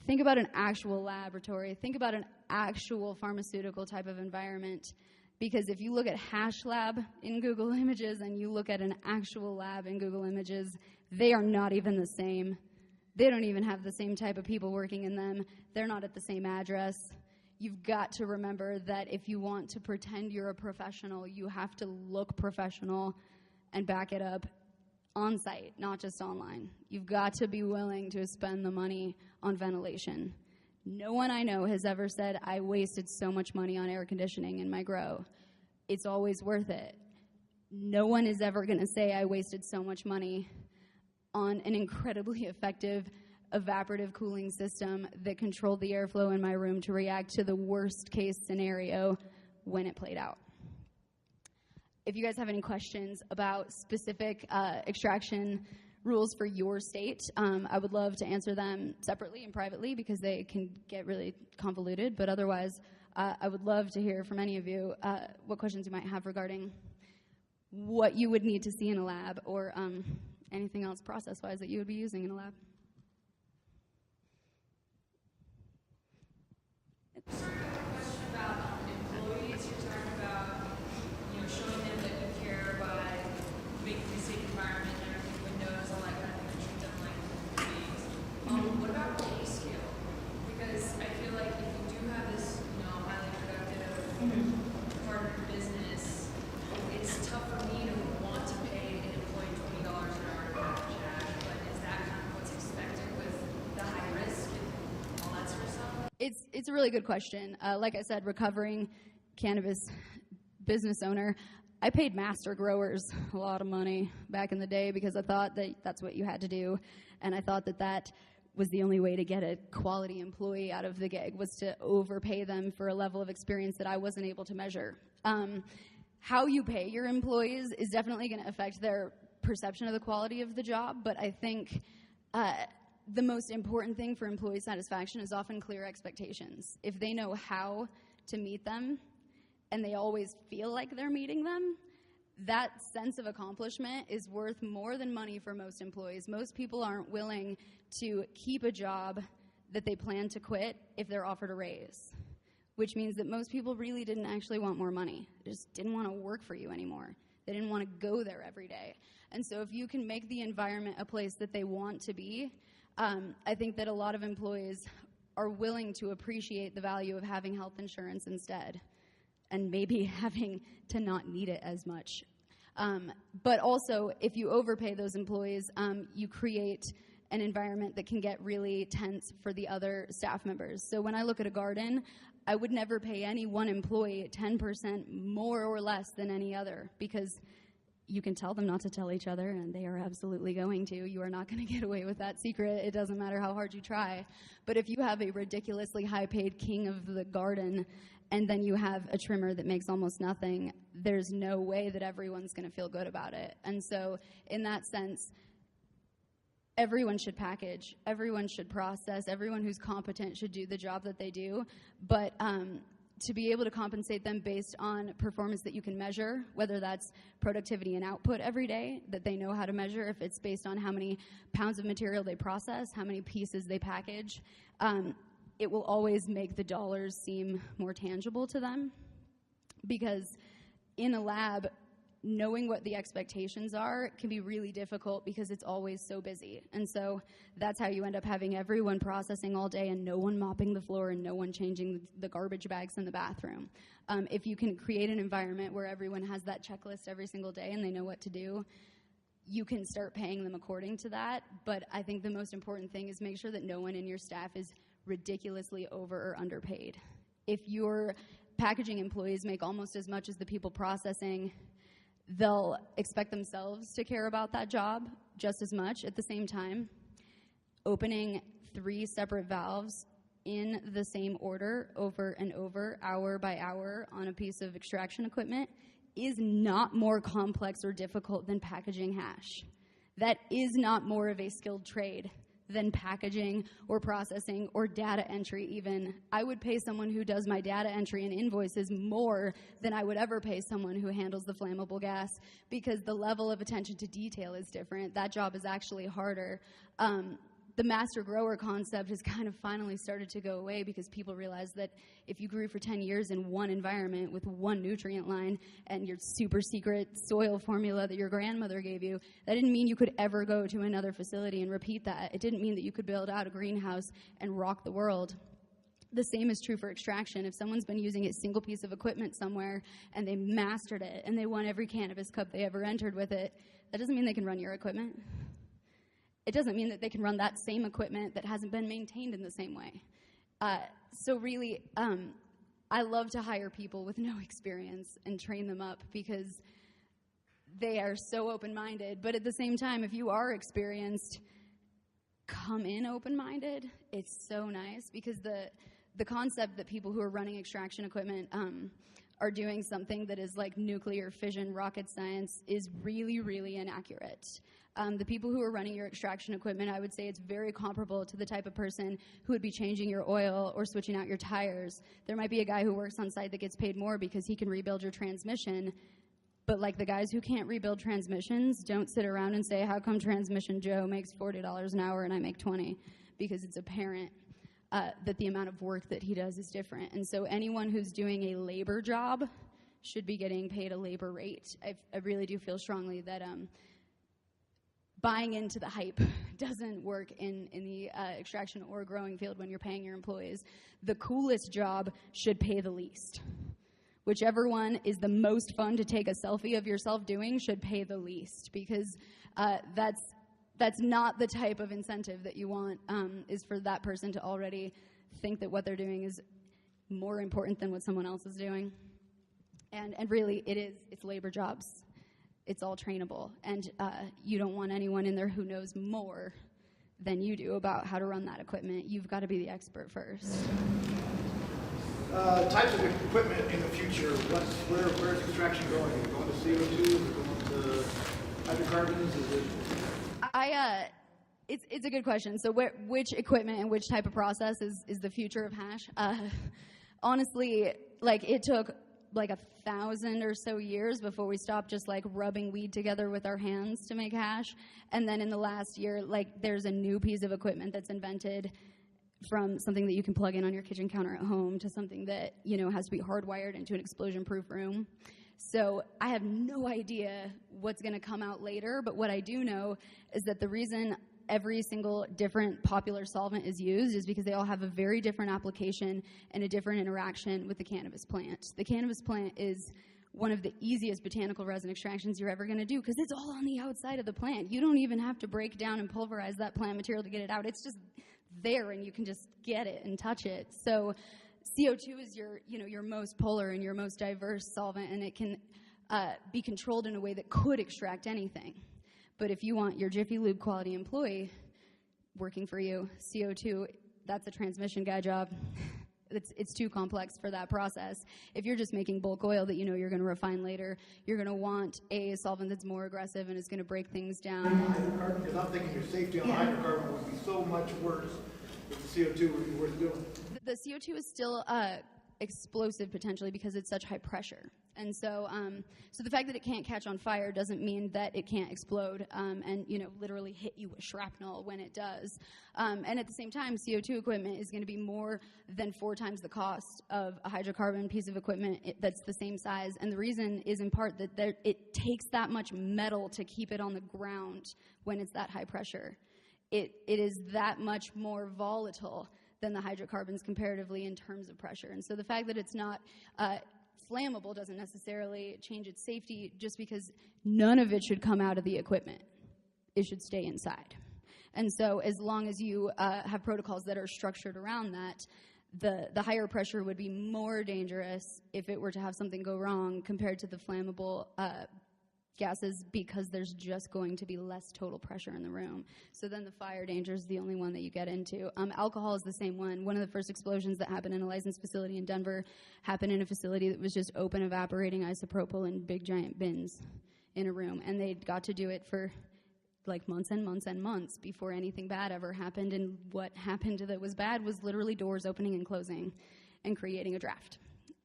think about an actual laboratory. Think about an actual pharmaceutical type of environment. Because if you look at hash lab in Google Images and you look at an actual lab in Google Images, they are not even the same. They don't even have the same type of people working in them. They're not at the same address. You've got to remember that if you want to pretend you're a professional, you have to look professional and back it up on site, not just online. You've got to be willing to spend the money on ventilation. No one I know has ever said, I wasted so much money on air conditioning in my grow. It's always worth it. No one is ever going to say, I wasted so much money on an incredibly effective evaporative cooling system that controlled the airflow in my room to react to the worst case scenario when it played out. If you guys have any questions about specific extraction rules for your state. I would love to answer them separately and privately because they can get really convoluted, but otherwise I would love to hear from any of you what questions you might have regarding what you would need to see in a lab or anything else process-wise that you would be using in a lab. Sort of a question about employees. You're talking about, showing them that you care by making a safe environment and everything, windows, all that kind of thing, treat them like employees. What about pay scale? Because I feel like if you do have this, highly productive part of your business, it's tough for me to want to pay an employee $20 an hour to package hash, but is that kind of what's expected with the high risk and all that sort of stuff? It's a really good question. Like I said, recovering cannabis business owner, I paid master growers a lot of money back in the day because I thought that that's what you had to do, and I thought that that was the only way to get a quality employee out of the gig, was to overpay them for a level of experience that I wasn't able to measure. How you pay your employees is definitely going to affect their perception of the quality of the job, but I think the most important thing for employee satisfaction is often clear expectations. If they know how to meet them and they always feel like they're meeting them, that sense of accomplishment is worth more than money for most employees. Most people aren't willing to keep a job that they plan to quit if they're offered a raise, which means that most people really didn't actually want more money. They just didn't want to work for you anymore. They didn't want to go there every day. And so if you can make the environment a place that they want to be, I think that a lot of employees are willing to appreciate the value of having health insurance instead, and maybe having to not need it as much. But also, if you overpay those employees, you create an environment that can get really tense for the other staff members. So when I look at a garden, I would never pay any one employee 10% more or less than any other, because you can tell them not to tell each other, and they are absolutely going to. You are not going to get away with that secret. It doesn't matter how hard you try. But if you have a ridiculously high-paid king of the garden, and then you have a trimmer that makes almost nothing, there's no way that everyone's going to feel good about it. And so in that sense, everyone should package, everyone should process, everyone who's competent should do the job that they do. But to be able to compensate them based on performance that you can measure, whether that's productivity and output every day that they know how to measure, if it's based on how many pounds of material they process, how many pieces they package, it will always make the dollars seem more tangible to them. Because in a lab, knowing what the expectations are can be really difficult because it's always so busy. And so that's how you end up having everyone processing all day and no one mopping the floor and no one changing the garbage bags in the bathroom. If you can create an environment where everyone has that checklist every single day and they know what to do, you can start paying them according to that. But I think the most important thing is make sure that no one in your staff is ridiculously over or underpaid. If your packaging employees make almost as much as the people processing, they'll expect themselves to care about that job just as much. At the same time, opening 3 separate valves in the same order over and over, hour by hour, on a piece of extraction equipment is not more complex or difficult than packaging hash. That is not more of a skilled trade than packaging or processing or data entry even. I would pay someone who does my data entry and invoices more than I would ever pay someone who handles the flammable gas, because the level of attention to detail is different. That job is actually harder. The master grower concept has kind of finally started to go away because people realize that if you grew for 10 years in one environment with one nutrient line and your super secret soil formula that your grandmother gave you, that didn't mean you could ever go to another facility and repeat that. It didn't mean that you could build out a greenhouse and rock the world. The same is true for extraction. If someone's been using a single piece of equipment somewhere and they mastered it and they won every cannabis cup they ever entered with it, that doesn't mean they can run your equipment. It doesn't mean that they can run that same equipment that hasn't been maintained in the same way. So really, I love to hire people with no experience and train them up because they are so open-minded. But at the same time, if you are experienced, come in open-minded. It's so nice because the concept that people who are running extraction equipment are doing something that is like nuclear fission rocket science is really, really inaccurate. The people who are running your extraction equipment, I would say it's very comparable to the type of person who would be changing your oil or switching out your tires. There might be a guy who works on site that gets paid more because he can rebuild your transmission, but like the guys who can't rebuild transmissions don't sit around and say, how come Transmission Joe makes $40 an hour and I make 20? Because it's apparent that the amount of work that he does is different. And so anyone who's doing a labor job should be getting paid a labor rate. I really do feel strongly that buying into the hype doesn't work in the extraction or growing field when you're paying your employees. The coolest job should pay the least. Whichever one is the most fun to take a selfie of yourself doing should pay the least, because that's not the type of incentive that you want, is for that person to already think that what they're doing is more important than what someone else is doing. And really, it's labor jobs. It's all trainable, and you don't want anyone in there who knows more than you do about how to run that equipment. You've got to be the expert first. Types of equipment in the future. Where's extraction going? Is it going to CO2? Is it going to hydrocarbons? It's a good question. So which equipment and which type of process is the future of hash? Honestly, like, it took like 1,000 or so years before we stopped just like rubbing weed together with our hands to make hash. And then in the last year, like, there's a new piece of equipment that's invented, from something that you can plug in on your kitchen counter at home to something that, has to be hardwired into an explosion-proof room. So I have no idea what's going to come out later, but what I do know is that the reason every single different popular solvent is used is because they all have a very different application and a different interaction with the cannabis plant. The cannabis plant is one of the easiest botanical resin extractions you're ever going to do, because it's all on the outside of the plant. You don't even have to break down and pulverize that plant material to get it out. It's just there, and you can just get it and touch it. So CO2 is your most polar and your most diverse solvent, and it can be controlled in a way that could extract anything. But if you want your Jiffy Lube quality employee working for you, CO2, that's a transmission guy job. It's too complex for that process. If you're just making bulk oil that you're going to refine later, you're going to want a solvent that's more aggressive and is going to break things down. Hydrocarbon, because I'm thinking your safety on hydrocarbon would be so much worse if the CO2 would be worth doing. The CO2 is still explosive potentially because it's such high pressure. And so the fact that it can't catch on fire doesn't mean that it can't explode and literally hit you with shrapnel when it does. And at the same time, CO2 equipment is going to be more than 4 times the cost of a hydrocarbon piece of equipment that's the same size. And the reason is in part that it takes that much metal to keep it on the ground when it's that high pressure. It is that much more volatile than the hydrocarbons comparatively in terms of pressure. And so the fact that it's not flammable doesn't necessarily change its safety, just because none of it should come out of the equipment. It should stay inside. And so as long as you have protocols that are structured around that, the higher pressure would be more dangerous if it were to have something go wrong compared to the flammable gases, because there's just going to be less total pressure in the room. So then the fire danger is the only one that you get into. Alcohol is the same one. One of the first explosions that happened in a licensed facility in Denver happened in a facility that was just open evaporating isopropyl in big giant bins in a room. And they got to do it for like months and months and months before anything bad ever happened. And what happened that was bad was literally doors opening and closing and creating a draft.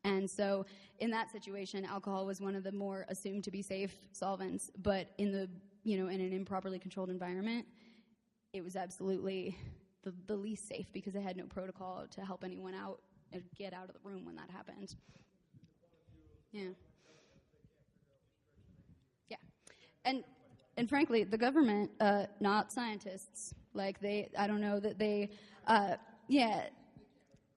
And so in that situation, alcohol was one of the more assumed to be safe solvents, but in in an improperly controlled environment, it was absolutely the least safe, because they had no protocol to help anyone out and get out of the room when that happened. Yeah. Yeah. And frankly, the government, not scientists, I don't know that they, yeah.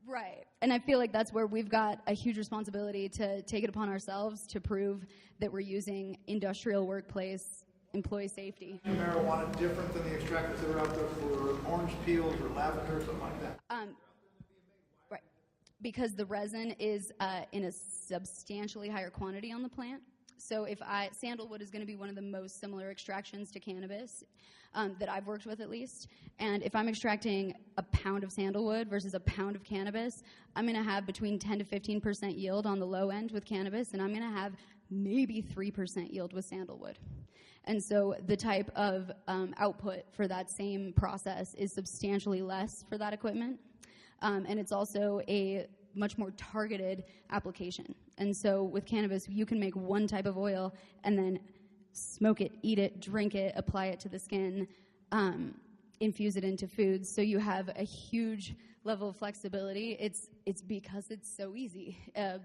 Right. And I feel like that's where we've got a huge responsibility to take it upon ourselves to prove that we're using industrial workplace employee safety. Is marijuana different than the extractants that are out there for orange peels or lavender or something like that? Right. Because the resin is in a substantially higher quantity on the plant. So sandalwood is going to be one of the most similar extractions to cannabis that I've worked with, at least. And if I'm extracting a pound of sandalwood versus a pound of cannabis, I'm going to have between 10 to 15% yield on the low end with cannabis, and I'm going to have maybe 3% yield with sandalwood. And so the type of output for that same process is substantially less for that equipment. And it's also a much more targeted application. And so with cannabis, you can make one type of oil and then smoke it, eat it, drink it, apply it to the skin, infuse it into foods. So you have a huge level of flexibility. It's because it's so easy.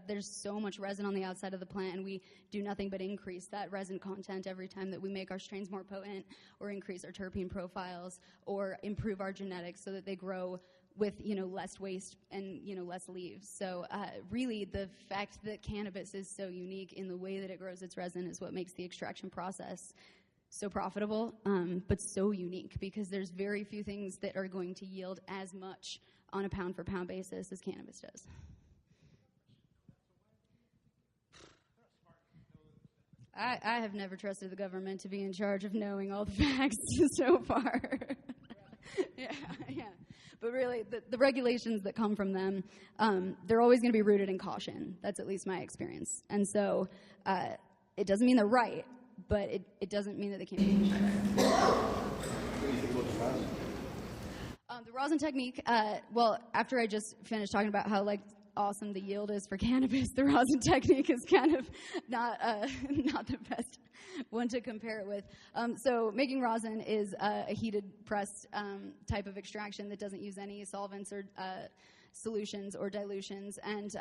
There's so much resin on the outside of the plant, and we do nothing but increase that resin content every time that we make our strains more potent, or increase our terpene profiles, or improve our genetics so that they grow with less waste and less leaves. So really, the fact that cannabis is so unique in the way that it grows its resin is what makes the extraction process so profitable, but so unique, because there's very few things that are going to yield as much on a pound-for-pound basis as cannabis does. I have never trusted the government to be in charge of knowing all the facts so far. Yeah. But really, the regulations that come from them, they're always going to be rooted in caution. That's at least my experience. And so it doesn't mean they're right, but it doesn't mean that they can't be pushed either. What do you think about the rosin? The rosin technique, well, after I just finished talking about how awesome the yield is for cannabis, the rosin technique is kind of not the best one to compare it with. So making rosin is a heated pressed type of extraction that doesn't use any solvents or solutions or dilutions. And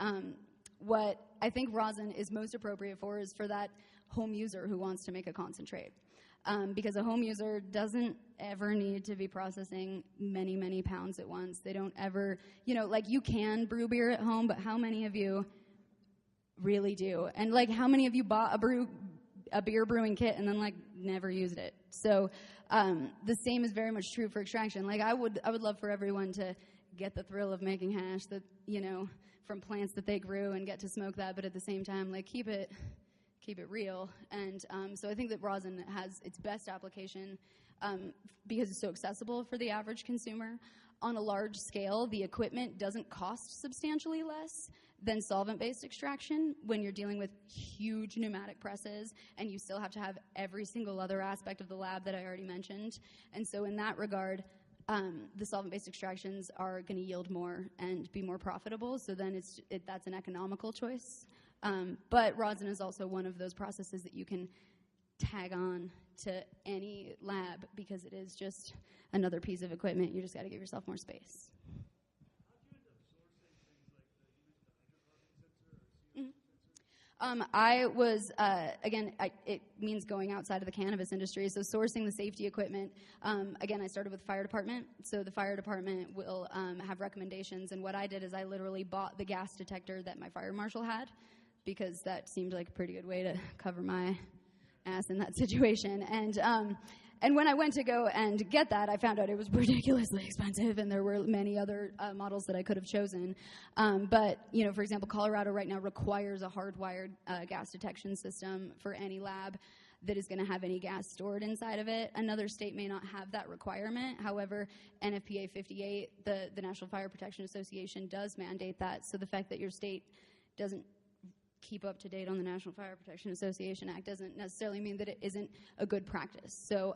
what I think rosin is most appropriate for is for that home user who wants to make a concentrate. Because a home user doesn't ever need to be processing many, many pounds at once. They don't ever, you can brew beer at home, but how many of you really do? And how many of you bought a beer brewing kit and then never used it? So the same is very much true for extraction. I would love for everyone to get the thrill of making hash that, from plants that they grew and get to smoke that, but at the same time, keep it real. And so I think that rosin has its best application because it's so accessible for the average consumer. On a large scale, the equipment doesn't cost substantially less than solvent-based extraction when you're dealing with huge pneumatic presses, and you still have to have every single other aspect of the lab that I already mentioned. And so in that regard, the solvent-based extractions are going to yield more and be more profitable, so then that's an economical choice. But rosin is also one of those processes that you can tag on to any lab because it is just another piece of equipment. You just got to give yourself more space. I was, again, it means going outside of the cannabis industry, so sourcing the safety equipment. Again, I started with the fire department, so the fire department will have recommendations, and what I did is I literally bought the gas detector that my fire marshal had, because that seemed like a pretty good way to cover my ass in that situation. And when I went to go and get that, I found out it was ridiculously expensive, and there were many other models that I could have chosen. But, for example, Colorado right now requires a hardwired gas detection system for any lab that is going to have any gas stored inside of it. Another state may not have that requirement. However, NFPA 58, the National Fire Protection Association, does mandate that. So the fact that your state doesn't keep up to date on the National Fire Protection Association Act doesn't necessarily mean that it isn't a good practice. So,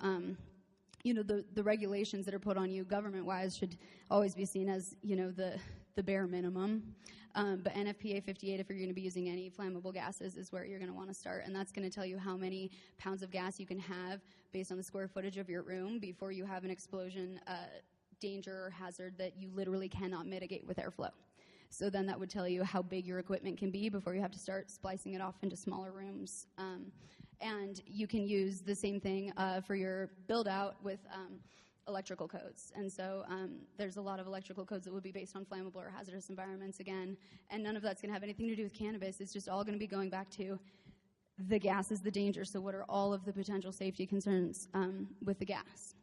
the regulations that are put on you government-wise should always be seen as, the bare minimum. But NFPA 58, if you're going to be using any flammable gases, is where you're going to want to start. And that's going to tell you how many pounds of gas you can have based on the square footage of your room before you have an explosion danger or hazard that you literally cannot mitigate with airflow. So then that would tell you how big your equipment can be before you have to start splicing it off into smaller rooms. And you can use the same thing for your build-out with electrical codes. And so there's a lot of electrical codes that would be based on flammable or hazardous environments again. And none of that's going to have anything to do with cannabis. It's just all going to be going back to the gas is the danger. So what are all of the potential safety concerns with the gas?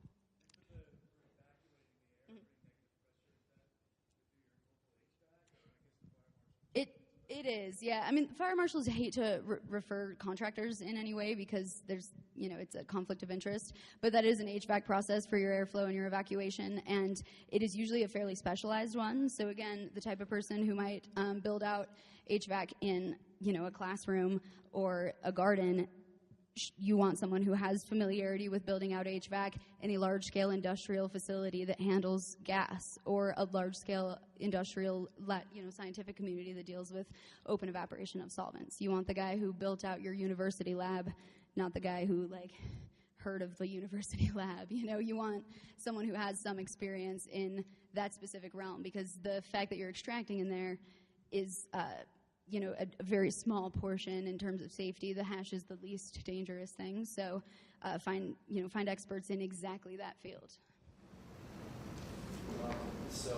It is, yeah. I mean, fire marshals hate to refer contractors in any way because there's, it's a conflict of interest. But that is an HVAC process for your airflow and your evacuation, and it is usually a fairly specialized one. So again, the type of person who might build out HVAC in, a classroom or a garden you want someone who has familiarity with building out HVAC in a large-scale industrial facility that handles gas, or a large-scale industrial, scientific community that deals with open evaporation of solvents. You want the guy who built out your university lab, not the guy who, heard of the university lab. You want someone who has some experience in that specific realm, because the fact that you're extracting in there is a very small portion in terms of safety. The hash is the least dangerous thing. So find experts in exactly that field. Let's say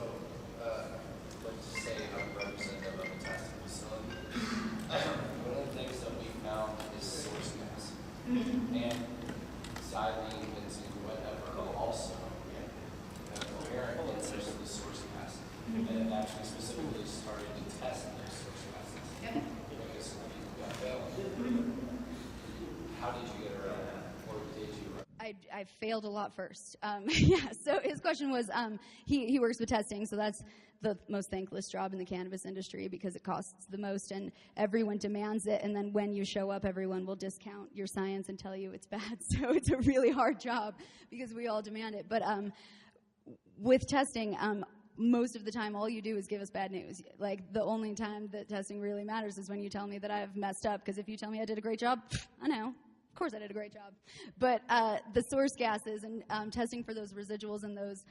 I'm representative of a testing facility. One of the things that we found is source gas. And xylene, benzene, whatever, also inherent in the source gas. And it actually specifically started to test those source gases. Because people got failed. How did you get around that? Or did you? I failed a lot first. So his question was, he works with testing, so that's the most thankless job in the cannabis industry because it costs the most and everyone demands it, and then when you show up, everyone will discount your science and tell you it's bad. So it's a really hard job because we all demand it. But with testing, most of the time, all you do is give us bad news. The only time that testing really matters is when you tell me that I've messed up, because if you tell me I did a great job, I know. Of course I did a great job. But the source gases and testing for those residuals and those,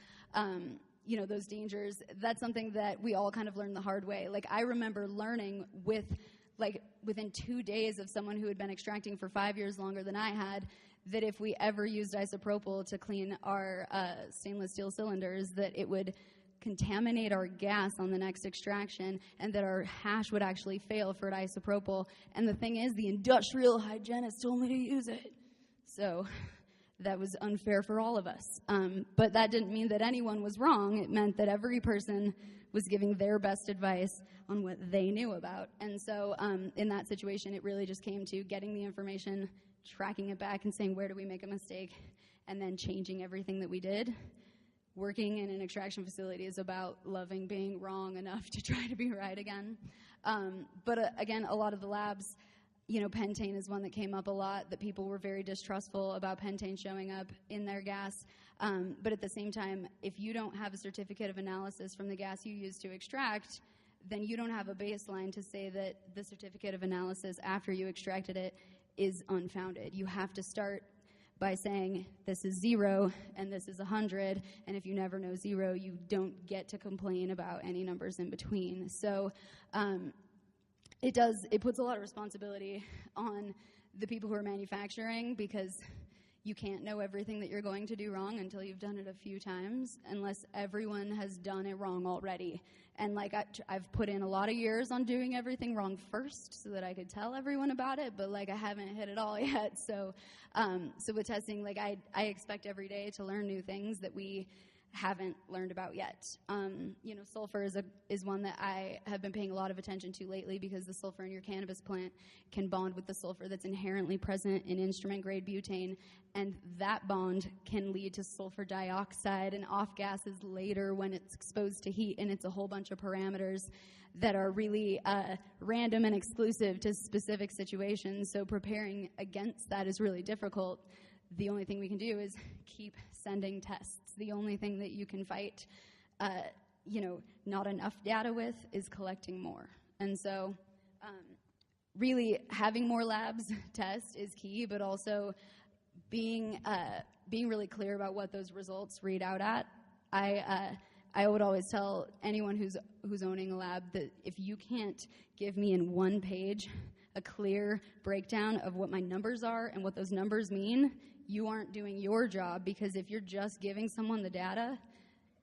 those dangers, that's something that we all kind of learned the hard way. I remember learning within 2 days of someone who had been extracting for 5 years longer than I had, that if we ever used isopropyl to clean our stainless steel cylinders, that it would contaminate our gas on the next extraction, and that our hash would actually fail for isopropyl. And the thing is, the industrial hygienist told me to use it. So that was unfair for all of us. But that didn't mean that anyone was wrong. It meant that every person was giving their best advice on what they knew about. And so in that situation, it really just came to getting the information, tracking it back, and saying, where do we make a mistake, and then changing everything that we did. Working in an extraction facility is about loving being wrong enough to try to be right again. But again, a lot of the labs, pentane is one that came up a lot, that people were very distrustful about pentane showing up in their gas. But at the same time, if you don't have a certificate of analysis from the gas you use to extract, then you don't have a baseline to say that the certificate of analysis after you extracted it is unfounded. You have to start by saying this is 0 and this is 100, and if you never know 0, you don't get to complain about any numbers in between. So it puts a lot of responsibility on the people who are manufacturing, because you can't know everything that you're going to do wrong until you've done it a few times, unless everyone has done it wrong already. And I've put in a lot of years on doing everything wrong first so that I could tell everyone about it, but I haven't hit it all yet. So with testing, I expect every day to learn new things that we haven't learned about yet. Sulfur is one that I have been paying a lot of attention to lately, because the sulfur in your cannabis plant can bond with the sulfur that's inherently present in instrument-grade butane, and that bond can lead to sulfur dioxide and off gases later when it's exposed to heat, and it's a whole bunch of parameters that are really random and exclusive to specific situations. So preparing against that is really difficult. The only thing we can do is keep sending tests. The only thing that you can fight, not enough data with is collecting more. And so really having more labs test is key, but also being really clear about what those results read out at. I would always tell anyone who's owning a lab that if you can't give me in one page a clear breakdown of what my numbers are and what those numbers mean, you aren't doing your job, because if you're just giving someone the data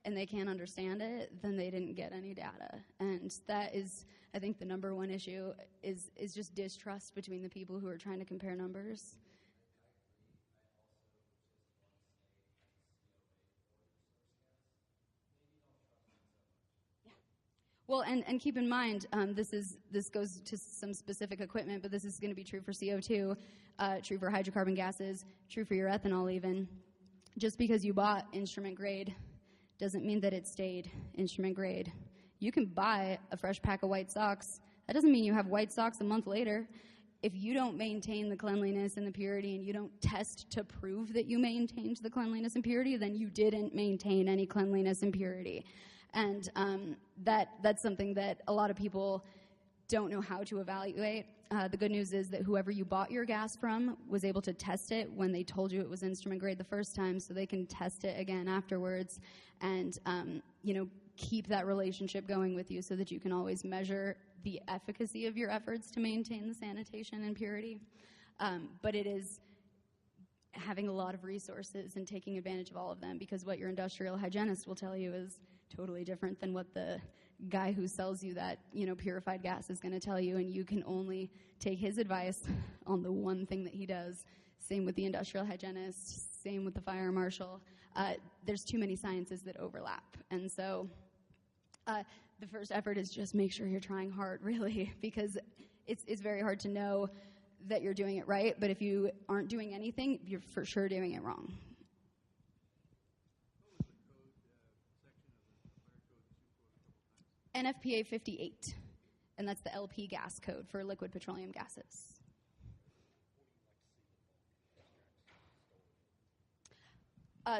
and they can't understand it, then they didn't get any data. And that is, I think, the number one issue is just distrust between the people who are trying to compare numbers. Well, and keep in mind, this goes to some specific equipment, but this is going to be true for CO2, true for hydrocarbon gases, true for your ethanol even. Just because you bought instrument grade doesn't mean that it stayed instrument grade. You can buy a fresh pack of white socks. That doesn't mean you have white socks a month later. if you don't maintain the cleanliness and the purity and you don't test to prove that you maintained the cleanliness and purity, then you didn't maintain any cleanliness and purity. And that's something that a lot of people don't know how to evaluate. The good news is that whoever you bought your gas from was able to test it when they told you it was instrument grade the first time, so they can test it again afterwards and, keep that relationship going with you so that you can always measure the efficacy of your efforts to maintain the sanitation and purity. But it is having a lot of resources and taking advantage of all of them, because what your industrial hygienist will tell you is totally different than what the guy who sells you that, purified gas is going to tell you, and you can only take his advice on the one thing that he does. Same with the industrial hygienist, same with the fire marshal. There's too many sciences that overlap, and so the first effort is just make sure you're trying hard, really, because it's very hard to know that you're doing it right, but if you aren't doing anything, you're for sure doing it wrong. NFPA 58, and that's the LP gas code for liquid petroleum gases.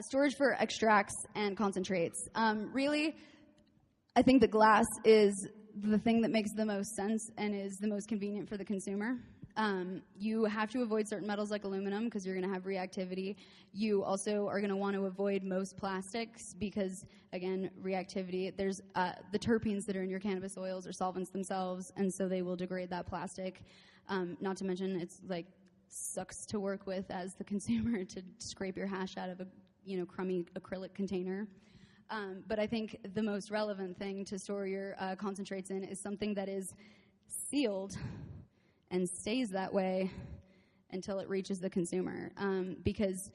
Storage for extracts and concentrates. Really, I think the glass is the thing that makes the most sense and is the most convenient for the consumer. You have to avoid certain metals like aluminum because you're going to have reactivity. You also are going to want to avoid most plastics because, again, reactivity. There's the terpenes that are in your cannabis oils are solvents themselves, and so they will degrade that plastic. Not to mention, it's like sucks to work with as the consumer to scrape your hash out of a crummy acrylic container. But I think the most relevant thing to store your concentrates in is something that is sealed and stays that way until it reaches the consumer. Because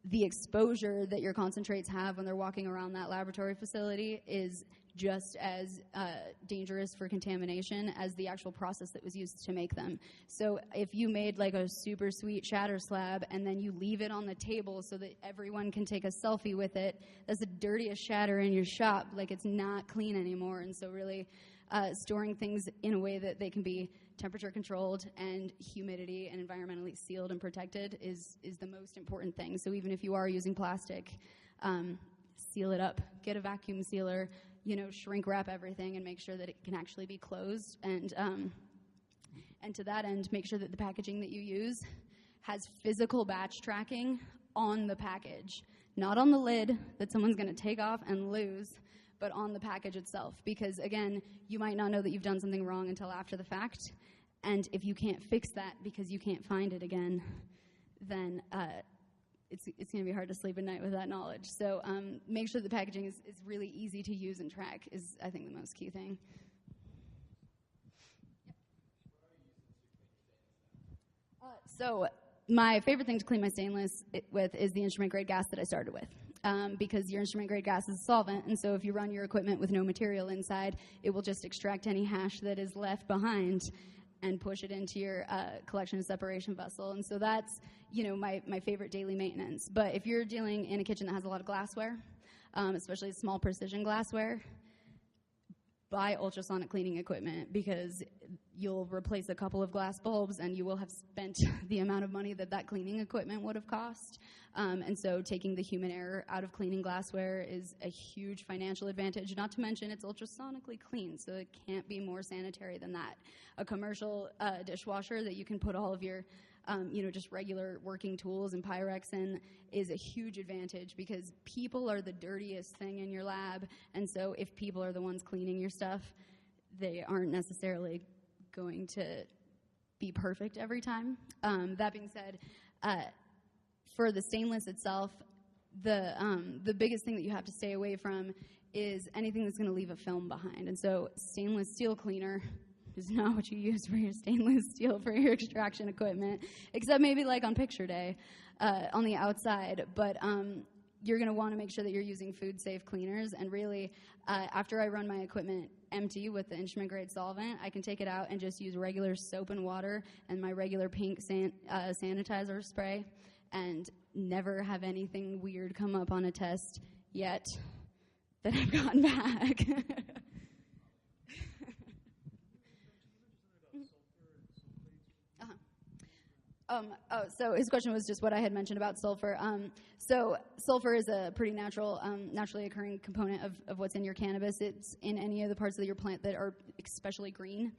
the exposure that your concentrates have when they're walking around that laboratory facility is just as dangerous for contamination as the actual process that was used to make them. So if you made like a super sweet shatter slab and then you leave it on the table so that everyone can take a selfie with it, that's the dirtiest shatter in your shop. Like, it's not clean anymore. And so really storing things in a way that they can be temperature controlled and humidity and environmentally sealed and protected is the most important thing. So even if you are using plastic, seal it up, get a vacuum sealer, shrink wrap everything and make sure that it can actually be closed. And to that end, make sure that the packaging that you use has physical batch tracking on the package, not on the lid that someone's going to take off and lose, but on the package itself. Because, again, you might not know that you've done something wrong until after the fact. And if you can't fix that because you can't find it again, then it's going to be hard to sleep at night with that knowledge. So make sure the packaging is really easy to use and track is, I think, the most key thing. So my favorite thing to clean my stainless with is the instrument grade gas that I started with. Because your instrument grade gas is a solvent, and so if you run your equipment with no material inside, it will just extract any hash that is left behind and push it into your collection and separation vessel. And so that's, my favorite daily maintenance. But if you're dealing in a kitchen that has a lot of glassware, especially small precision glassware, buy ultrasonic cleaning equipment, because you'll replace a couple of glass bulbs and you will have spent the amount of money that cleaning equipment would have cost. And so taking the human error out of cleaning glassware is a huge financial advantage, not to mention it's ultrasonically clean, so it can't be more sanitary than that. A commercial dishwasher that you can put all of your just regular working tools and Pyrex in is a huge advantage, because people are the dirtiest thing in your lab, and so if people are the ones cleaning your stuff, they aren't necessarily going to be perfect every time. That being said, for the stainless itself, the biggest thing that you have to stay away from is anything that's going to leave a film behind. And so stainless steel cleaner is not what you use for your stainless steel for your extraction equipment, except maybe like on picture day on the outside. But you're going to want to make sure that you're using food-safe cleaners. And really, after I run my equipment empty with the instrument-grade solvent, I can take it out and just use regular soap and water and my regular pink sanitizer spray, and never have anything weird come up on a test yet that I've gotten back. So his question was just what I had mentioned about sulfur. So sulfur is a pretty naturally occurring component of what's in your cannabis. It's in any of the parts of your plant that are especially green.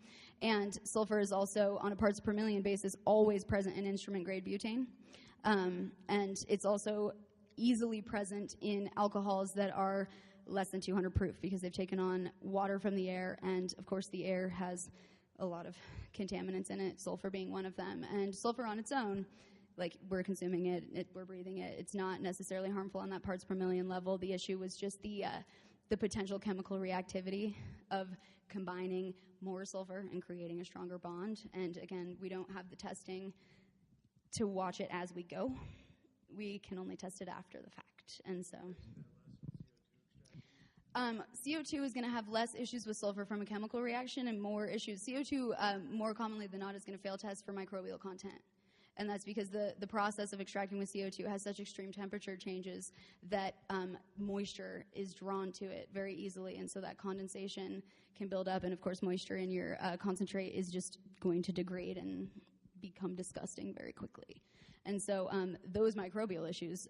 And sulfur is also, on a parts per million basis, always present in instrument-grade butane. And it's also easily present in alcohols that are less than 200 proof because they've taken on water from the air. And, of course, the air has a lot of contaminants in it, sulfur being one of them. And sulfur on its own, like we're consuming it, we're breathing it, it's not necessarily harmful on that parts per million level. The issue was just the potential chemical reactivity of combining more sulfur and creating a stronger bond. And again, we don't have the testing to watch it as we go. We can only test it after the fact. And so CO2 is going to have less issues with sulfur from a chemical reaction and more issues. CO2, more commonly than not, is going to fail tests for microbial content. And that's because the process of extracting with CO2 has such extreme temperature changes that moisture is drawn to it very easily. And so that condensation can build up. And, of course, moisture in your concentrate is just going to degrade and become disgusting very quickly. And so those microbial issues,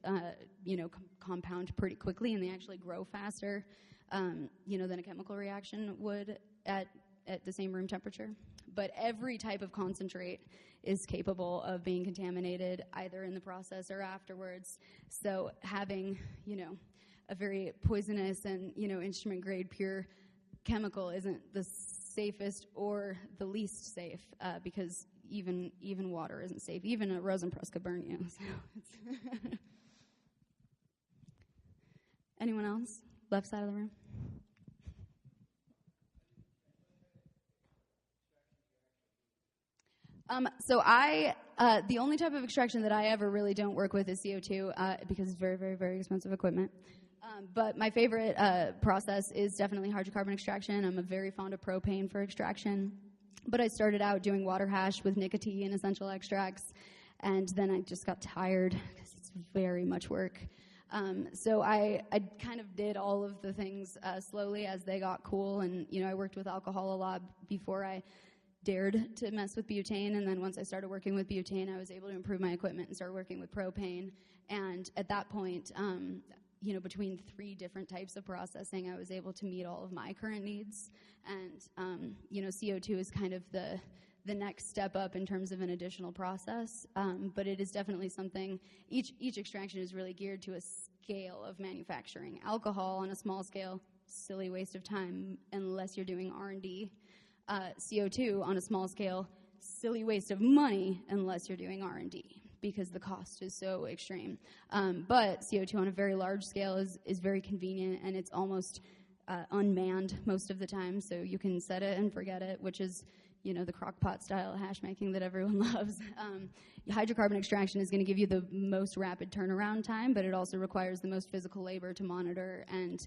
compound pretty quickly, and they actually grow faster, than a chemical reaction would at the same room temperature. But every type of concentrate is capable of being contaminated either in the process or afterwards. So having, a very poisonous and, instrument-grade pure chemical isn't the safest or the least safe because even water isn't safe. Even a rosin press could burn you. So it's anyone else? Left side of the room. So the only type of extraction that I ever really don't work with is CO2 because it's very, very, very expensive equipment. But my favorite process is definitely hydrocarbon extraction. I'm very fond of propane for extraction. But I started out doing water hash with nicotine and essential extracts, and then I just got tired because it's very much work. So I kind of did all of the things slowly as they got cool, and I worked with alcohol a lot before I dared to mess with butane, and then once I started working with butane, I was able to improve my equipment and start working with propane. And at that point, between 3 different types of processing, I was able to meet all of my current needs. And, CO2 is kind of the next step up in terms of an additional process. But it is definitely something, each extraction is really geared to a scale of manufacturing. Alcohol on a small scale, silly waste of time unless you're doing R&D. CO2 on a small scale, silly waste of money unless you're doing R&D. Because the cost is so extreme. But CO2 on a very large scale is very convenient, and it's almost unmanned most of the time, so you can set it and forget it, which is, the crock pot style hash making that everyone loves. Hydrocarbon extraction is going to give you the most rapid turnaround time, but it also requires the most physical labor to monitor and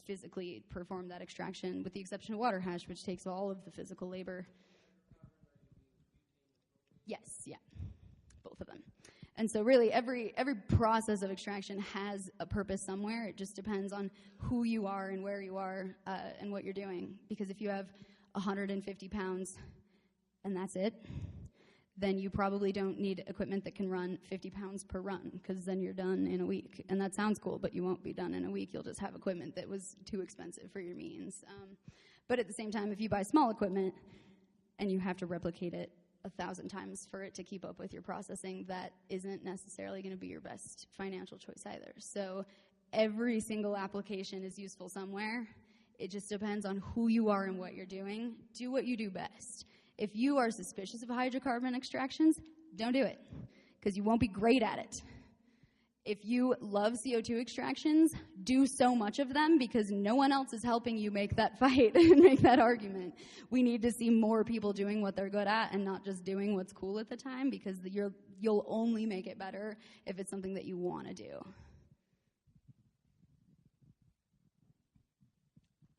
physically perform that extraction, with the exception of water hash, which takes all of the physical labor. Yes, yeah. Both of them. And so really every process of extraction has a purpose somewhere. It just depends on who you are and where you are and what you're doing. Because if you have 150 pounds and that's it, then you probably don't need equipment that can run 50 pounds per run, because then you're done in a week. And that sounds cool, but you won't be done in a week. You'll just have equipment that was too expensive for your means. But at the same time, if you buy small equipment and you have to replicate it 1,000 times for it to keep up with your processing, that isn't necessarily going to be your best financial choice either. So every single application is useful somewhere. It just depends on who you are and what you're doing. Do what you do best. If you are suspicious of hydrocarbon extractions, don't do it, because you won't be great at it. If you love CO2 extractions, do so much of them, because no one else is helping you make that fight and make that argument. We need to see more people doing what they're good at and not just doing what's cool at the time, because you'll only make it better if it's something that you want to do.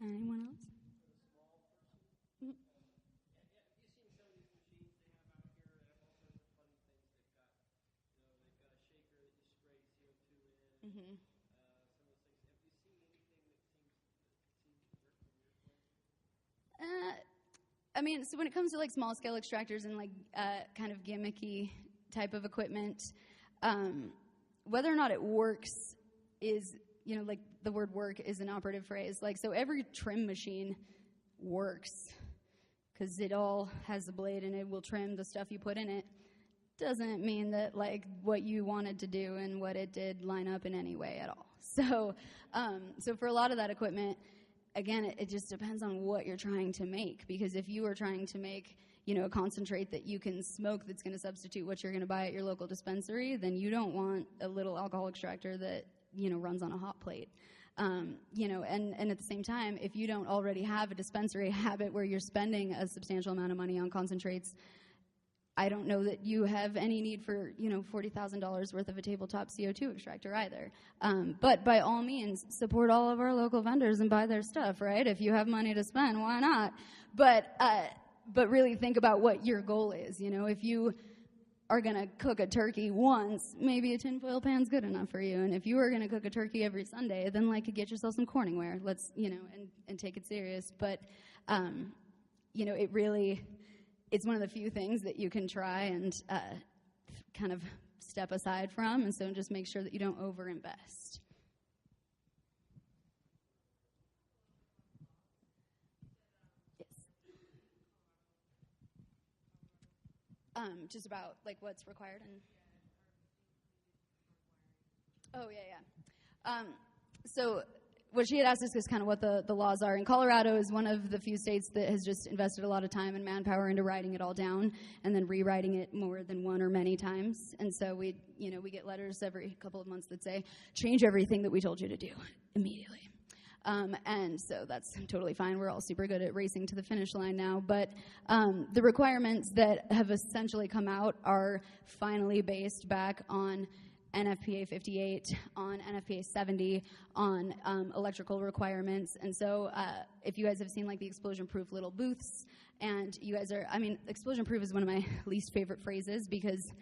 Anyone else? Mm-hmm. So when it comes to like small scale extractors and like kind of gimmicky type of equipment. Whether or not it works is, like the word work is an operative phrase. Like, so every trim machine works because it all has a blade and it will trim the stuff you put in it. Doesn't mean that like what you wanted to do and what it did line up in any way at all. So for a lot of that equipment, again, it just depends on what you're trying to make. Because if you are trying to make, a concentrate that you can smoke that's going to substitute what you're going to buy at your local dispensary, then you don't want a little alcohol extractor that, runs on a hot plate. And at the same time, if you don't already have a dispensary habit where you're spending a substantial amount of money on concentrates, I don't know that you have any need for, $40,000 worth of a tabletop CO2 extractor either. But by all means, support all of our local vendors and buy their stuff, right? If you have money to spend, why not? But really think about what your goal is. If you are going to cook a turkey once, maybe a tinfoil pan's good enough for you. And if you are going to cook a turkey every Sunday, then get yourself some Corningware. Let's, and take it serious. But, it really, it's one of the few things that you can try and kind of step aside from. And so just make sure that you don't overinvest. Just about what's required and so what she had asked us is kind of what the laws are. And Colorado is one of the few states that has just invested a lot of time and manpower into writing it all down and then rewriting it more than one or many times. And so we get letters every couple of months that say, change everything that we told you to do immediately. And so that's totally fine. We're all super good at racing to the finish line now. But the requirements that have essentially come out are finally based back on NFPA 58, on NFPA 70, on electrical requirements. And so if you guys have seen the explosion-proof little booths, and you guys are, explosion-proof is one of my least favorite phrases because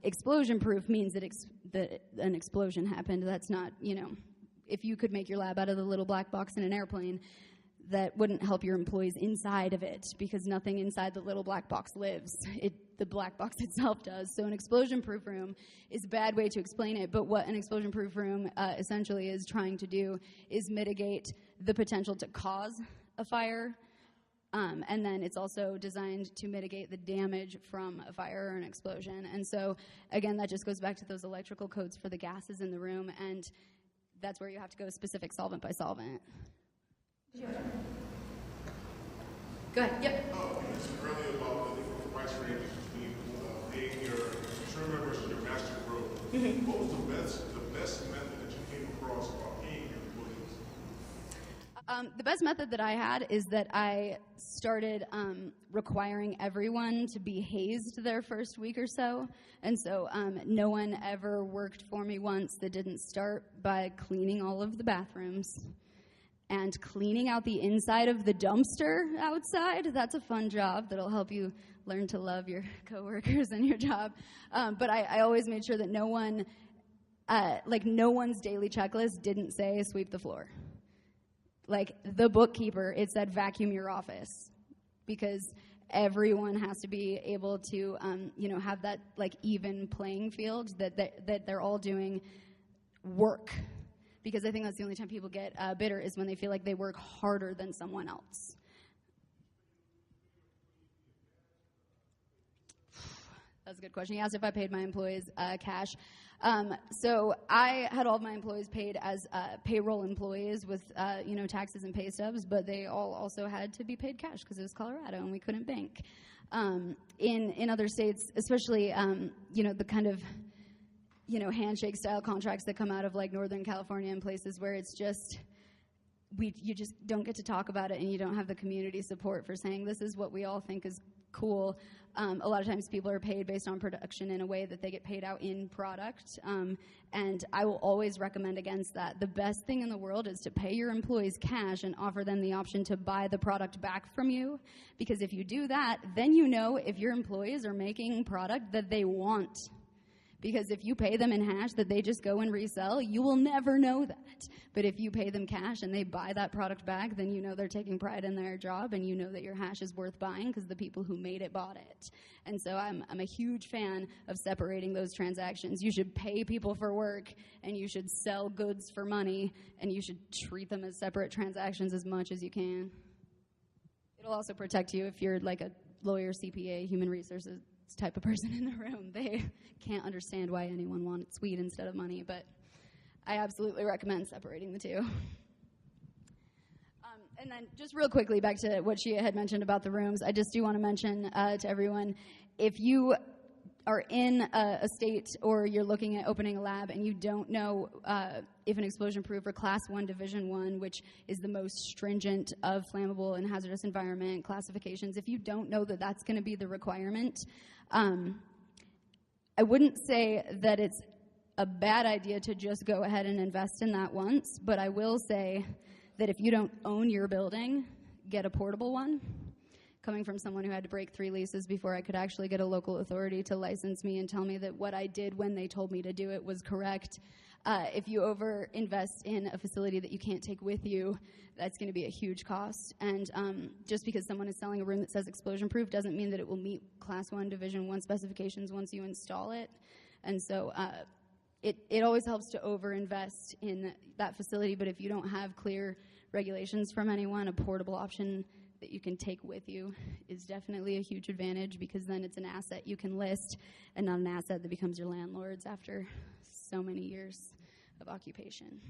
explosion-proof means that an explosion happened. That's not, if you could make your lab out of the little black box in an airplane, that wouldn't help your employees inside of it because nothing inside the little black box lives. The black box itself does. So an explosion-proof room is a bad way to explain it, but what an explosion-proof room essentially is trying to do is mitigate the potential to cause a fire, and then it's also designed to mitigate the damage from a fire or an explosion. And so, again, that just goes back to those electrical codes for the gases in the room, and that's where you have to go specific solvent by solvent. Sure. Go ahead. Yep. You mentioned earlier about the different price ranges between paying your trim members and your master grow. Mm-hmm. What was the best method that you came across about paying your employees? The best method that I had is that I started requiring everyone to be hazed their first week or so. And so no one ever worked for me once that didn't start by cleaning all of the bathrooms and cleaning out the inside of the dumpster outside. That's a fun job that'll help you learn to love your coworkers and your job. But I always made sure that no one's daily checklist didn't say sweep the floor. The bookkeeper, it said vacuum your office, because everyone has to be able to, have that even playing field that they're all doing work. Because I think that's the only time people get bitter is when they feel like they work harder than someone else. That's a good question. He asked if I paid my employees cash. So I had all of my employees paid as payroll employees with, taxes and pay stubs, but they all also had to be paid cash because it was Colorado and we couldn't bank. In other states, especially, the kind of, handshake style contracts that come out of Northern California and places where it's just, you just don't get to talk about it and you don't have the community support for saying this is what we all think is cool. A lot of times people are paid based on production in a way that they get paid out in product. And I will always recommend against that. The best thing in the world is to pay your employees cash and offer them the option to buy the product back from you. Because if you do that, then if your employees are making product that they want. Because if you pay them in hash that they just go and resell, you will never know that. But if you pay them cash and they buy that product back, then you know they're taking pride in their job, and you know that your hash is worth buying because the people who made it bought it. And so I'm a huge fan of separating those transactions. You should pay people for work, and you should sell goods for money, and you should treat them as separate transactions as much as you can. It'll also protect you if you're like a lawyer, CPA, human resources type of person in the room. They can't understand why anyone wants weed instead of money, but I absolutely recommend separating the two. And then just real quickly, back to what she had mentioned about the rooms, I just do want to mention to everyone, if you are in a state or you're looking at opening a lab and you don't know if an explosion-proof or Class 1 Division 1, which is the most stringent of flammable and hazardous environment classifications, if you don't know that that's going to be the requirement, I wouldn't say that it's a bad idea to just go ahead and invest in that once, but I will say that if you don't own your building, get a portable one. Coming from someone who had to break 3 leases before I could actually get a local authority to license me and tell me that what I did when they told me to do it was correct. If you over-invest in a facility that you can't take with you, that's going to be a huge cost. And just because someone is selling a room that says explosion-proof doesn't mean that it will meet Class 1 Division 1 specifications once you install it. And so it always helps to over-invest in that facility, but if you don't have clear regulations from anyone, a portable option that you can take with you is definitely a huge advantage, because then it's an asset you can list and not an asset that becomes your landlord's after so many years of occupation.